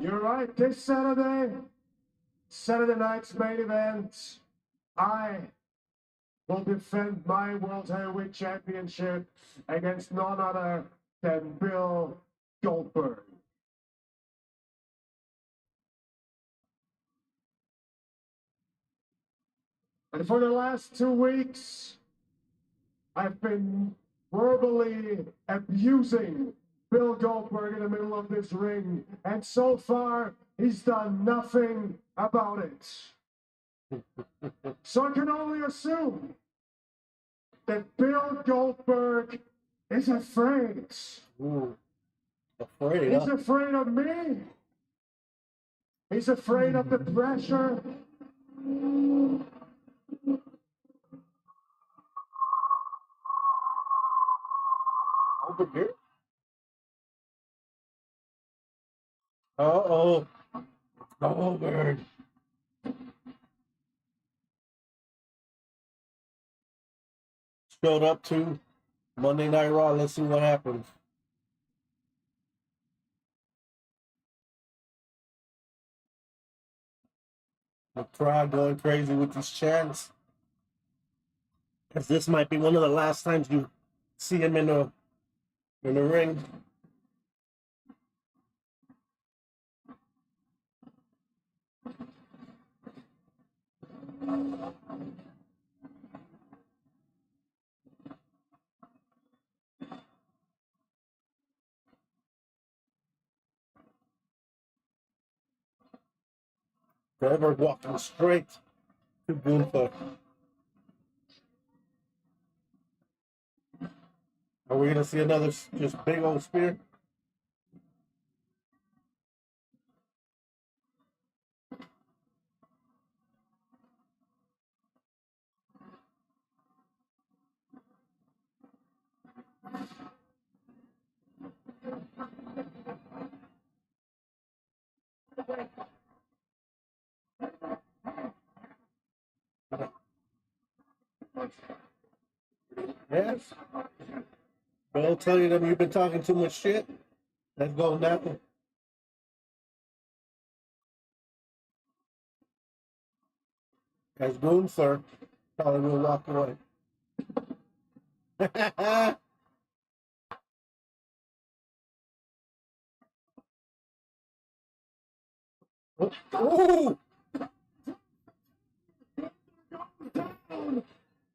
You're right. This Saturday night's main event, I will defend my World Heavyweight Championship against none other than Bill Goldberg. And for the last 2 weeks, I've been verbally abusing Bill Goldberg in the middle of this ring, and so far, he's done nothing about it. So I can only assume that Bill Goldberg is afraid. Ooh. Afraid, He's huh? afraid of me. He's afraid of the pressure. Over here? Uh-oh. Goldberg. Showed up to Monday Night Raw. Let's see what happens. The crowd going crazy with these chants. Because this might be one of the last times you see him in the ring. Goldberg walking straight to Gunther. Are we going to see another just big old spear? Yes. Bill telling them you've been talking too much shit. Let's go now. As Gunther probably will walk away. Ooh!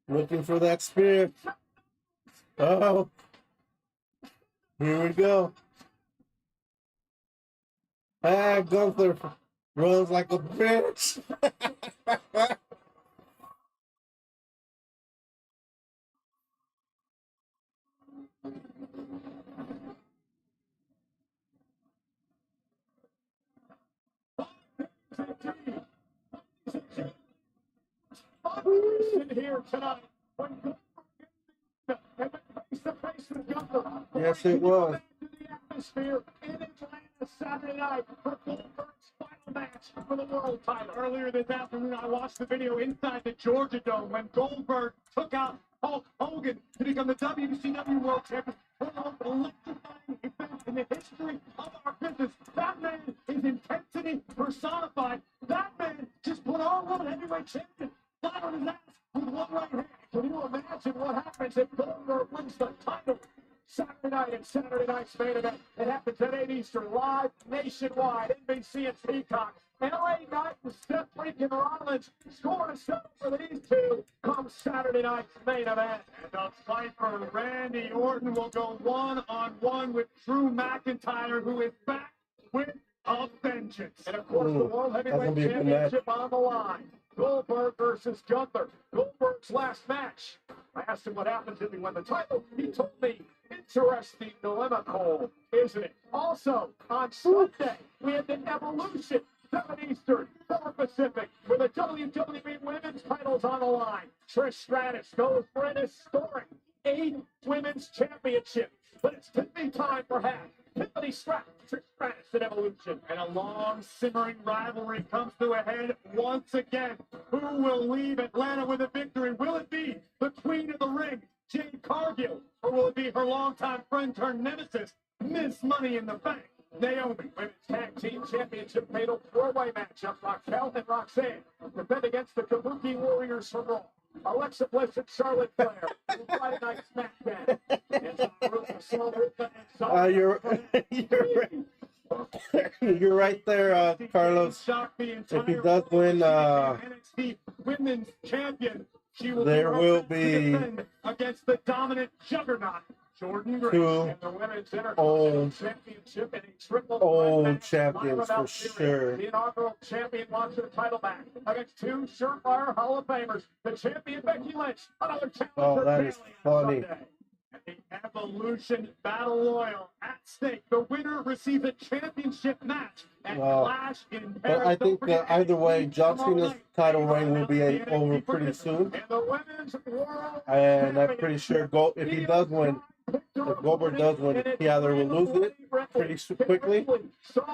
Looking for that spear. Oh. Here we go. Ah, Gunther Runs like a bitch. Here tonight. Yes, it was. Atmosphere in Atlanta Saturday night for Goldberg's final match for the world title. Earlier this afternoon, I watched the video inside the Georgia Dome when Goldberg took out Hulk Hogan to become the WCW World Champion. One of the most electrifying events in the history of our business. That man is intensity personified. That man just put all world heavyweight champion flat on his ass with one right hand. Can you imagine what happens if Goldberg wins the title? Saturday night and Saturday night's main event. It happens at 8 Eastern, live nationwide, NBC and Peacock. LA Knight and Seth freaking Rollins scoring a settle for these two come Saturday night's main event. And the fight for Randy Orton will go one-on-one with Drew McIntyre, who is back with a vengeance. And of course, the World Heavyweight Championship on the line. Goldberg versus Gunther. Goldberg's last match. I asked him what happens if he won the title. He told me, interesting dilemma, Cole, isn't it? Also, on Sunday, we had the Evolution, 7 Eastern, 4 Pacific, with the WWE Women's titles on the line. Trish Stratus goes for an historic 8 Women's Championship. But it's tipping time for half. Tiffany Stratton, Trish Stratus at Evolution. And a long simmering rivalry comes to a head once again. Who will leave Atlanta with a victory? Will it be the Queen of the Ring, Jade Cargill? Or will it be her longtime friend turned nemesis, Miss Money in the Bank, Naomi? Women's Tag Team Championship fatal 4-way matchup. Raquel and Roxanne defend against the Kabuki Warriors from Raw. Alexa Bliss and Charlotte Flair. Friday Night SmackDown. You're right there, Carlos. If he does win, NXT Women's Champion, she will there will be against the dominant juggernaut Jordan Grace, two and the Women's old Championship in a triple champions for sure. The inaugural champion wants her title back against 2 surefire Hall of Famers. The champion Becky Lynch, another challenger. Oh, that is funny. And the Evolution Battle Royal at stake. The winner receives a championship match at Clash in Paris. But I think either way, John Cena's title reign will be over pretty soon. And the Women's World And I'm pretty sure if he does win, if Goldberg does win, he either will lose it pretty quickly,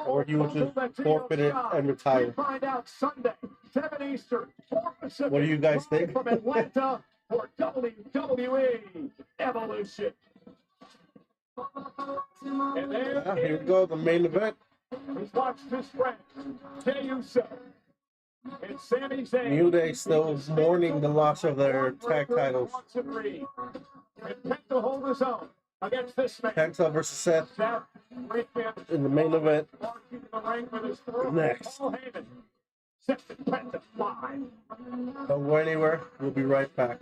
or he will just forfeit it and retire. Find out Sunday, 7 Eastern, 4 Pacific. What do you guys think? From Atlanta for WWE Evolution. And there Here we go, the main event. he's watched his friend, Jey Uso. And Sami Zayn. New Day still mourning the loss of their tag titles. And Penta hold his own against this man. Penta versus Seth in the main event. Next. Don't go anywhere. We'll be right back.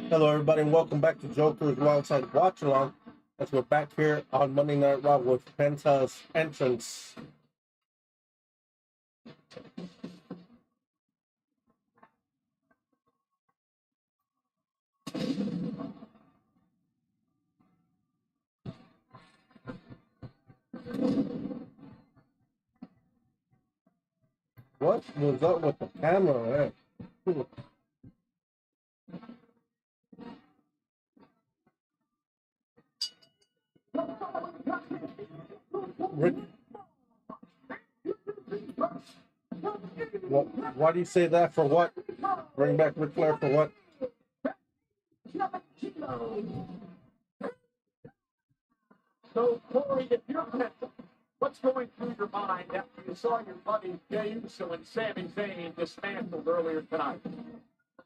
Hello, everybody, and welcome back to Joker's Wildside Watch Along. As we're back here on Monday Night Raw with Penta's entrance. What was up with the camera? Rick, why do you say that? For what? Bring back Ric Flair for what? So, Corey, if you're Penta, what's going through your mind after you saw your buddy Jey Uso and Sami Zayn dismantled earlier tonight?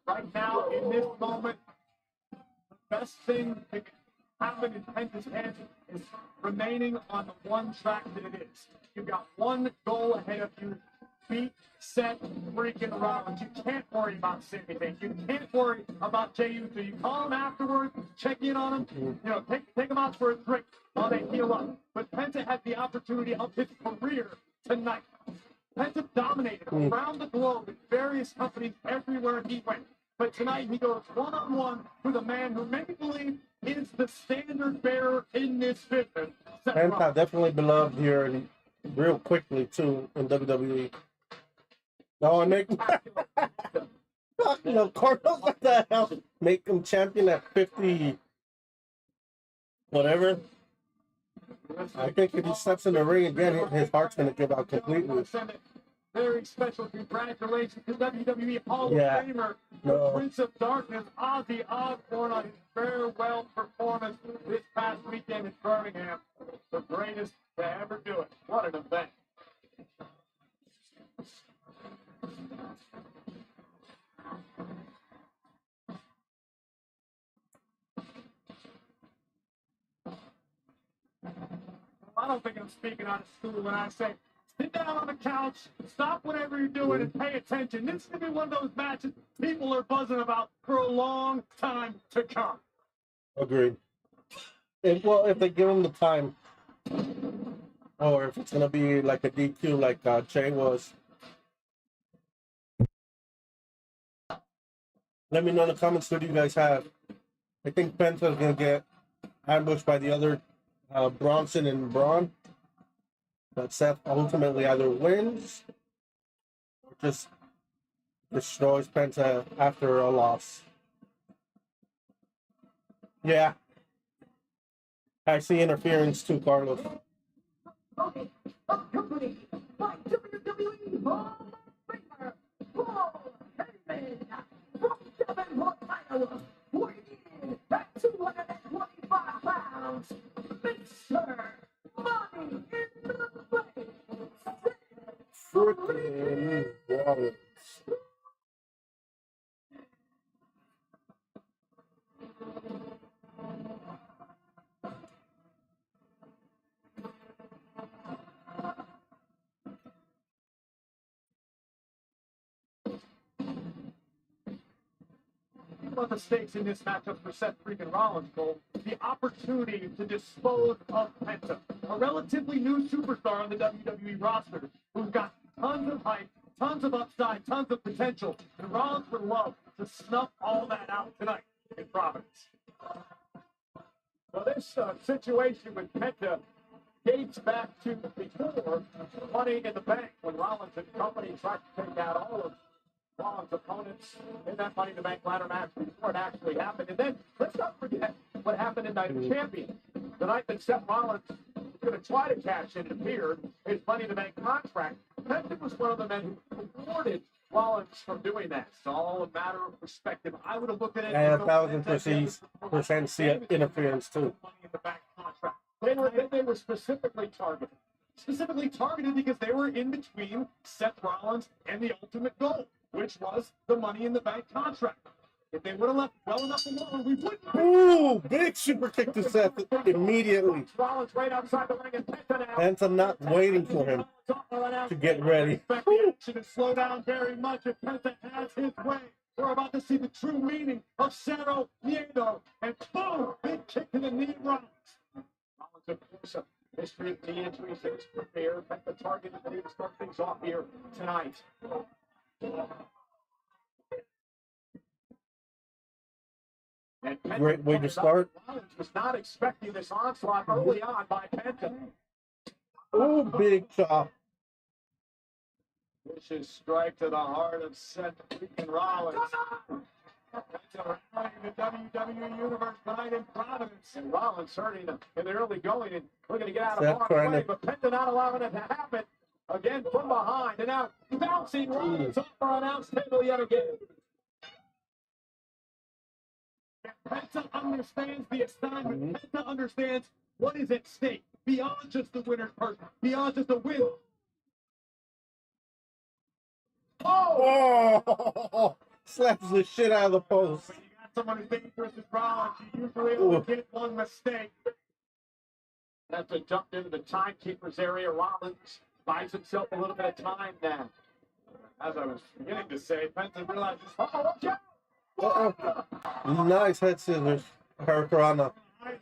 Right now, in this moment, the best thing that can happen in Penta's head is remaining on the one track that it is. You've got one goal ahead of you. Beat, set, freaking Rollins. You can't worry about Sami Zayn. You can't worry about Jey Uso. You call him afterwards, check in on him, take him out for a drink while they heal up. But Penta had the opportunity of his career tonight. Penta dominated around the globe in various companies everywhere he went. But tonight he goes one-on-one with a man who many believe is the standard bearer in this business. Penta definitely beloved here and real quickly too in WWE. No, and make Cardinals, what the hell? Make him champion at 50, whatever. I think if he steps in the ring again, his heart's gonna give out completely. Very special congratulations to WWE Hall of Famer, the Prince of Darkness, Ozzy Osbourne, on his farewell performance this past weekend in Birmingham. The greatest to ever do it. What an event. I don't think I'm speaking out of school when I say, sit down on the couch, stop whatever you're doing, and pay attention. This is going to be one of those matches people are buzzing about for a long time to come. Agreed. If they give him the time, or if it's going to be like a DQ like Jay was. Let me know in the comments what you guys have. I think Penta's going to get ambushed by the other Bronson and Braun. But Seth ultimately either wins or just destroys Penta after a loss. Yeah. I see interference too, Carlos. Okay, accompanied by WWE Hall of Famer, Paul Heyman from Davenport, Iowa, weighing in at 225 pounds, Mr. Money in the Bank, Freaking Rollins. One of the stakes in this matchup for Seth freaking Rollins, Cole, the opportunity to dispose of Penta, a relatively new superstar on the WWE roster who's got tons of hype, tons of upside, tons of potential, and Rollins would love to snuff all that out tonight in Providence. Well, this situation with Penta dates back to before Money in the Bank, when Rollins and company tried to take out all of Rollins' opponents in that Money in the Bank ladder match before it actually happened. And then let's not forget what happened in Night of Champions. The night that Seth Rollins was going to try to cash in, it appeared, his Money in the Bank contract. Penta was one of the men who thwarted Rollins from doing that. It's all a matter of perspective. I would have looked at it. And 1,000% see interference too. Money in the Bank contract. They were specifically targeted. Specifically targeted because they were in between Seth Rollins and the ultimate goal, which was the Money in the Bank contract. If they would have left well enough alone, we wouldn't. Ooh, big super kick to Seth immediately. Rollins right outside the ring, and Penta not waiting for him to get ready. Expect the action to slow down very much if Penta has his way. We're about to see the true meaning of Cerro Miedo. And boom, big kick to the knee Rollins. Rollins, of course, a history of knee injuries in his career. But the target is ready to start things off here tonight. Great way to start. Rollins was not expecting this onslaught early on by Penta. Oh, big chop. Vicious strike to the heart of Seth freaking Rollins. Penta in the WWE Universe tonight in Providence. And Rollins hurting in the early going and looking to get out of harm's way, but Penta not allowing it to happen. Again from behind, and now bouncing Rollins off our announce table yet again. Penta understands the assignment. Penta understands what is at stake beyond just the winner's purse, beyond just a win. Oh! Slaps the shit out of the post. When you got someone as dangerous as Rollins, you usually only get one mistake. That's to jump into the timekeeper's area. Rollins buys himself a little bit of time now. As I was beginning to say, Penta realizes, watch out! Nice head scissors. Hurricanrana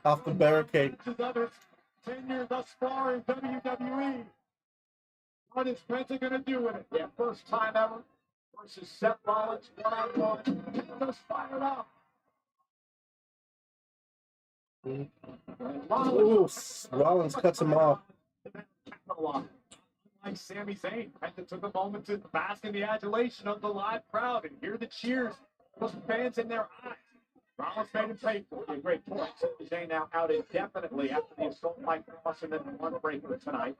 off the barricade. 10 years thus far in WWE. What is Penta going to do with it? Yeah, first time ever versus Seth Rollins, one-on-one. Penta's fired up. Ooh, Rollins cuts him off. Like Sami Zayn, Penta took a moment to bask in the adulation of the live crowd and hear the cheers of the fans in their eyes. Rollins made him pay for it. A great point. Sami Zayn now out indefinitely after the assault by Cross and then the one breaker tonight.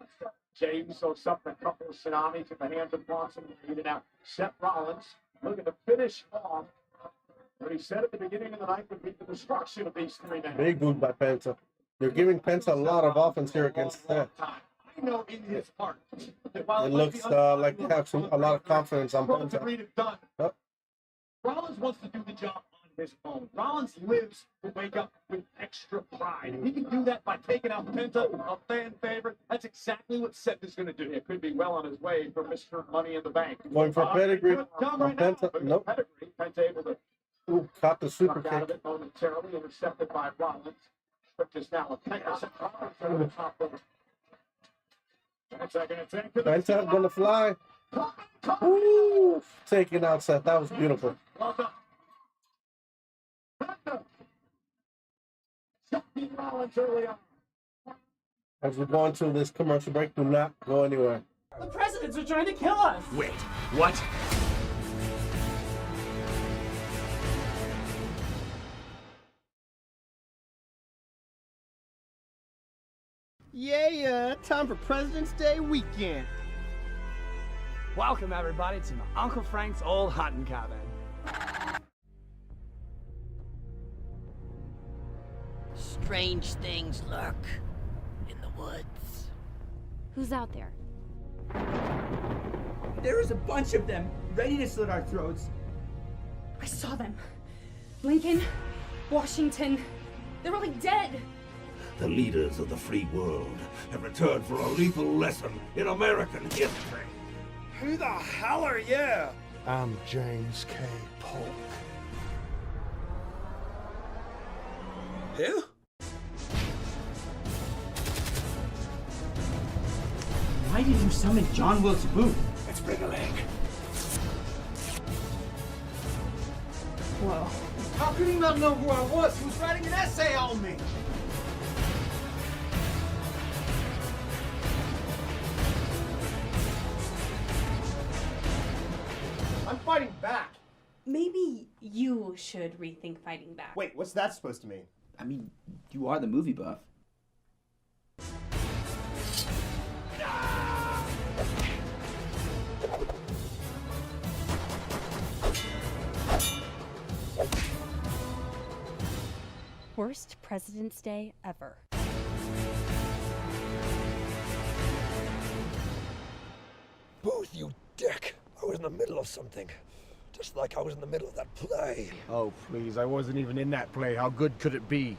Jey Uso suffered a couple of tsunamis in the hands of Bronson Reed. And now Seth Rollins looking to finish off what he said at the beginning of the night would be the destruction of these three men. Big boot by Penta. They're giving Penta a lot of offense here against Seth. I know in his heart that while It looks like they have a lot of confidence on Bronson Penta. Reed is done. Oh. Rollins wants to do the job on his own. Rollins lives to wake up with extra pride. And he can do that by taking out Penta, a fan favorite. That's exactly what Seth is going to do. It could be well on his way for Mr. Money in the Bank. Going for pedigree Good on job right now. Penta. Nope. Pedigree. Penta able to Ooh, caught the super duck out of kick. it momentarily, intercepted by Rollins. But just now a Penta. Seth Rollins over the top of it. Penta gonna fly. Ooh, taking out Seth. That was beautiful. Well done. Penta. Shocking Rollins early on. As we go into this commercial break, do not go anywhere. The presidents are trying to kill us! Wait, what? Yeah, time for President's Day weekend. Welcome, everybody, to my Uncle Frank's old hunting cabin. Strange things lurk in the woods. Who's out there? There is a bunch of them, ready to slit our throats. I saw them. Lincoln, Washington, they're really dead. The leaders of the free world have returned for a lethal lesson in American history. Who the hell are you? I'm James K. Polk. Who? Why did you summon John Wilkes Booth? Let's bring a leg. Whoa. How could he not know who I was? He was writing an essay on me. I'm fighting back. Maybe you should rethink fighting back. Wait, what's that supposed to mean? I mean, you are the movie buff. Worst President's Day ever. Booth, you dick! I was in the middle of something. Just like I was in the middle of that play. Oh, please, I wasn't even in that play. How good could it be?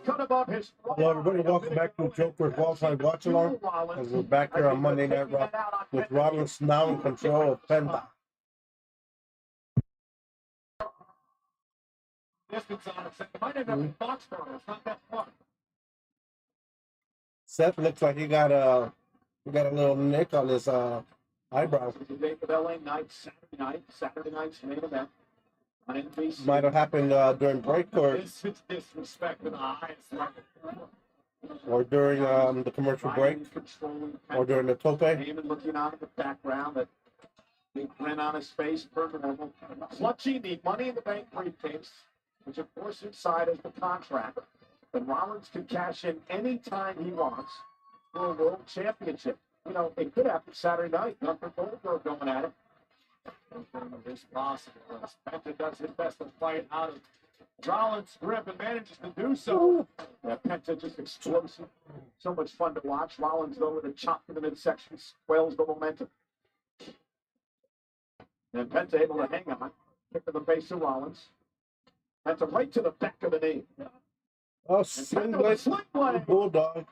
cut above his. Hello, everybody. Welcome back to Joker's Worldwide Watch Along. As we're back here on Monday Night Raw with Rollins now in control of Penta. Distance on it. It might end up in Foxborough. It's not that far. Seth looks like he got a little nick on his eyebrow. Today for LA night, Saturday night's main event on NBC. Might have happened during break or This is disrespect to the highest level. or during the commercial break or during the tope. Heyman looking on in the background, that big grin on his face, per normal. Clutching the Money in the Bank briefcase, which of course inside is the contract. Then Rollins can cash in any time he wants for a world championship. You know, it could happen Saturday night. Gunther Goldberg going at it. Anything is possible. Penta does his best to fight out of Rollins' grip and manages to do so. Yeah, Penta just explosive. So much fun to watch. Rollins, though, with a chop in the midsection, swells the momentum. And Penta able to hang on. Kick to the base of Rollins. Penta right to the back of the knee. Oh, sling bulldog.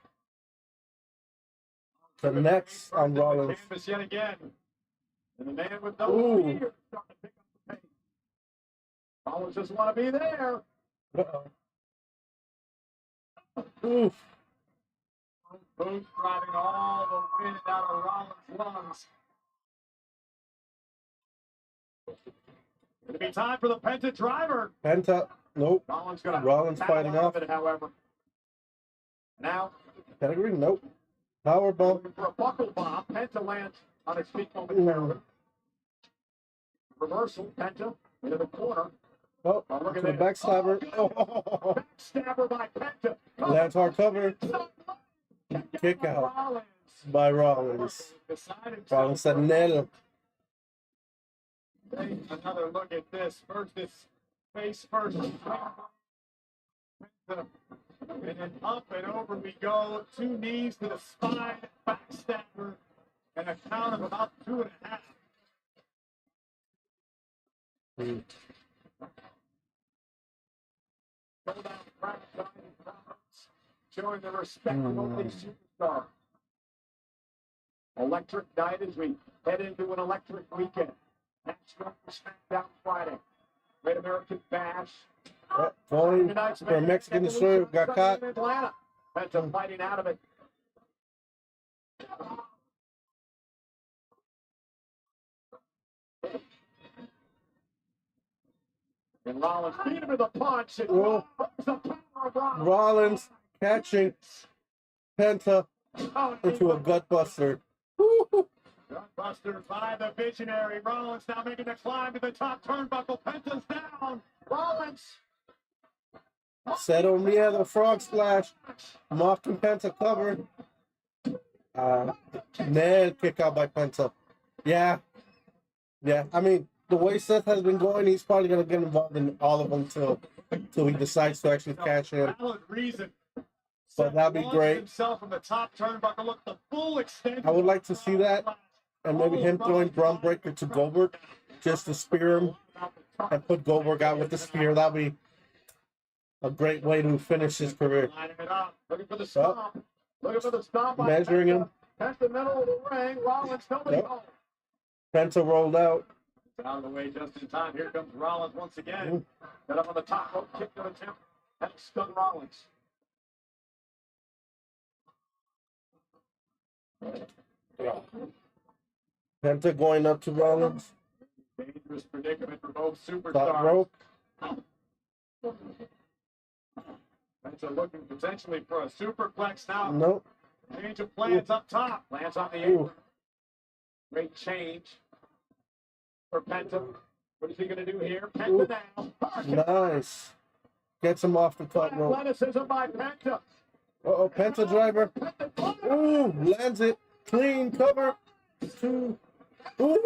The next on Rollins. Canvas yet again. And the man with no fear starting to pick up the pace. Rollins just want to be there. Oof. Booth driving all the wind out of Rollins' lungs. It'll be time for the Penta driver. Penta, nope. Rollins fighting off. it, however. Now, Pedigree, nope. Power bomb. for a buckle bomb, Penta lands on his feet momentarily. Reversal, Penta into the corner. Oh, to the backstabber. Oh. Backstabber by Penta. Lands hard cover. Kick out by Rollins. Rollins said nail. Take another look at this. First, this face first. And then up and over we go. 2 knees to the spine, backstabber, and a count of about 2.5. Showing the respect of only superstar. Electric night as we head into an electric weekend. Next one for SmackDown Friday. Great American Bash. Falling for a Mexican destroyer, got caught. Atlanta. Penta fighting out of it. And Rollins beat him with a punch. And the power of Rollins. Rollins catching Penta into a gutbuster. Gutbuster by the visionary. Rollins now making the climb to the top turnbuckle. Penta's down. Rollins. Cero miedo, frog splash. Mocking Penta cover. Nail kick out by Penta. Yeah. I mean, the way Seth has been going, he's probably going to get involved in all of them till he decides to actually cash in. Valid reason. But that'd be great. Himself from the top turnbuckle. Look, the full extent. I would like to see that. And maybe him throwing Braun Breaker to Goldberg just to spear him and put Goldberg out with the spear. That'd be a great way to finish his career. Lining it up. Looking for the stomp. Looking for the stomp. Measuring him. That's the middle of the ring. Rollins, nobody home. Penta rolled out. Out of the way just in time. Here comes Rollins once again. Got up on the top rope, kick to the temple. That stun Rollins. Penta going up to Rollins. Dangerous predicament for both superstars. Top rope. Penta looking potentially for a superplex now. Nope. Change of plans up top. Lands on the apron. Great change for Penta. What is he going to do here? Penta now. Nice. Gets him off the top rope. Athleticism by Penta. Uh-oh, Penta driver. Ooh, lands it. Clean cover. 2. Ooh,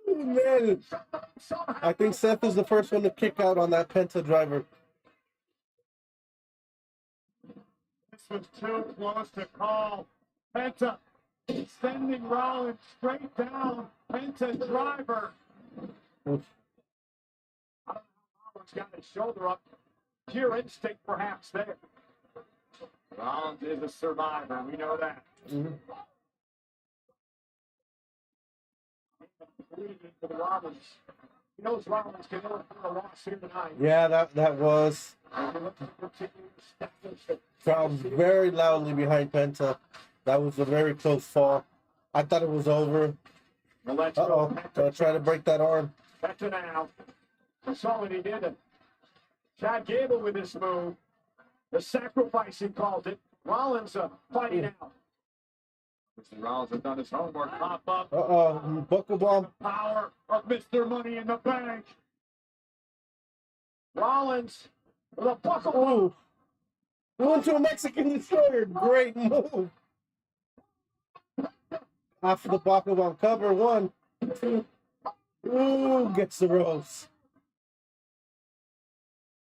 man. I think Seth is the first one to kick out on that Penta driver. This was too close to call. Penta sending Rollins straight down. Penta driver. Oof. Rollins got his shoulder up. Pure instinct perhaps there. Rollins is a survivor. We know that. For the Rollins. He knows Rollins can only put a loss here tonight. Yeah, that was. Crowd very loudly behind Penta. That was a very close fall. I thought it was over. Uh-oh. Gonna try to break that arm. Penta now. I saw what he did. Chad Gable with this move. The sacrifice, he called it. Rollins fighting out. Mr. Rollins has done his homework. Pop up. Buckle bomb. Power of Mr. Money in the Bank. Rollins with a buckle bomb. Going to a Mexican destroyer. Great move. After the buckle bomb cover. 1, 2. Ooh, gets the ropes.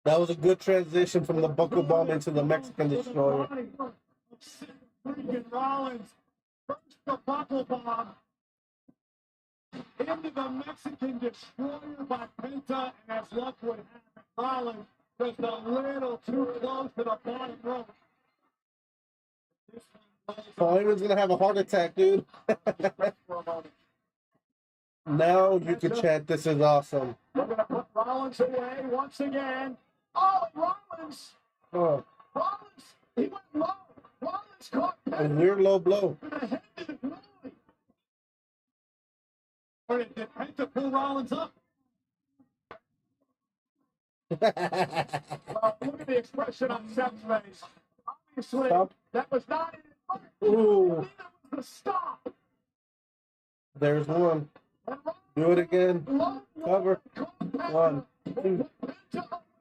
That was a good transition from the buckle bomb into the Mexican destroyer. Rollins first the buckle bomb into the Mexican destroyer by Penta, and as luck would have it, Rollins just a little too close to the bottom rope. Oh, he was gonna have a heart attack, dude. Now you can chant, "This is awesome." We're gonna put Rollins away once again. Oh, Rollins! Oh, Rollins! He went low. Rollins caught a weird low blow. Or did Penta pull Rollins up? Look at the expression on Seth's face. Obviously, Stop. that was not in his Ooh. Neither was the stop. There's one. Do it again. Cover. 1, 2,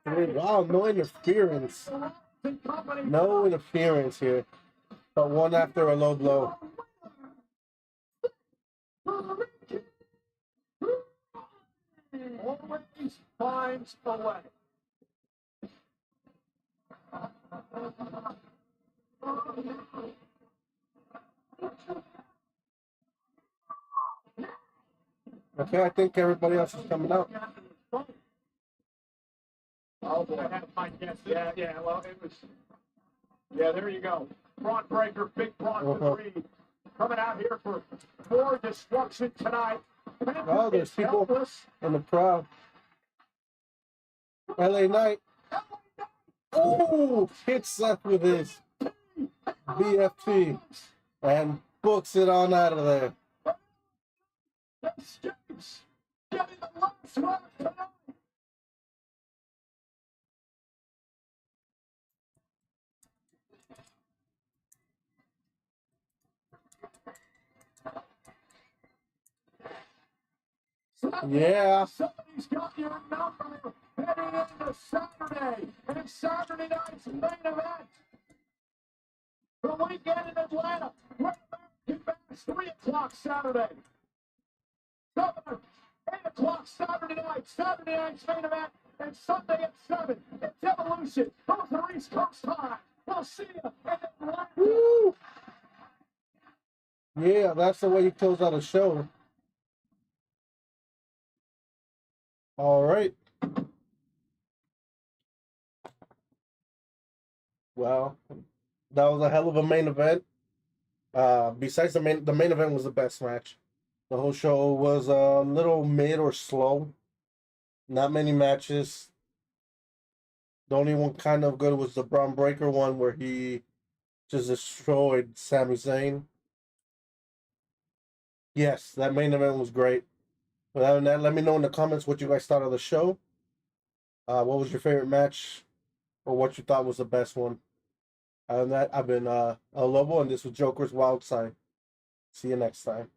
3. Wow, no interference. No interference here. But one after a low blow. Always finds a way. Okay, I think everybody else is coming out. Oh boy, that's my guess. Yeah, well, it was. Yeah, there you go. Braun Breaker, big Braun Reed. Coming out here for more destruction tonight. Oh, there's people in the crowd. LA Knight. Oh, hits Seth with his BFT and books it on out of there. Escapes. Getting the last one tonight. Yeah. Somebody's got your number heading into Saturday. And it's Saturday night's main event. The weekend in Atlanta. Get back 3 o'clock Saturday. 7, 8 o'clock Saturday night. Saturday night's main event. And Sunday at 7. It's Evolution. Those are East Coast time. We'll see you in Atlanta. Woo. Yeah, that's the way you close out a show. All right. Well, that was a hell of a main event. Besides the main event was the best match. The whole show was a little mid or slow. Not many matches. The only one kind of good was the Braun Breaker one where he just destroyed Sami Zayn. Yes, that main event was great. But other than that, let me know in the comments what you guys thought of the show. What was your favorite match? Or what you thought was the best one? Other than that, I've been El Lobo, and this was Joker's Wild Side. See you next time.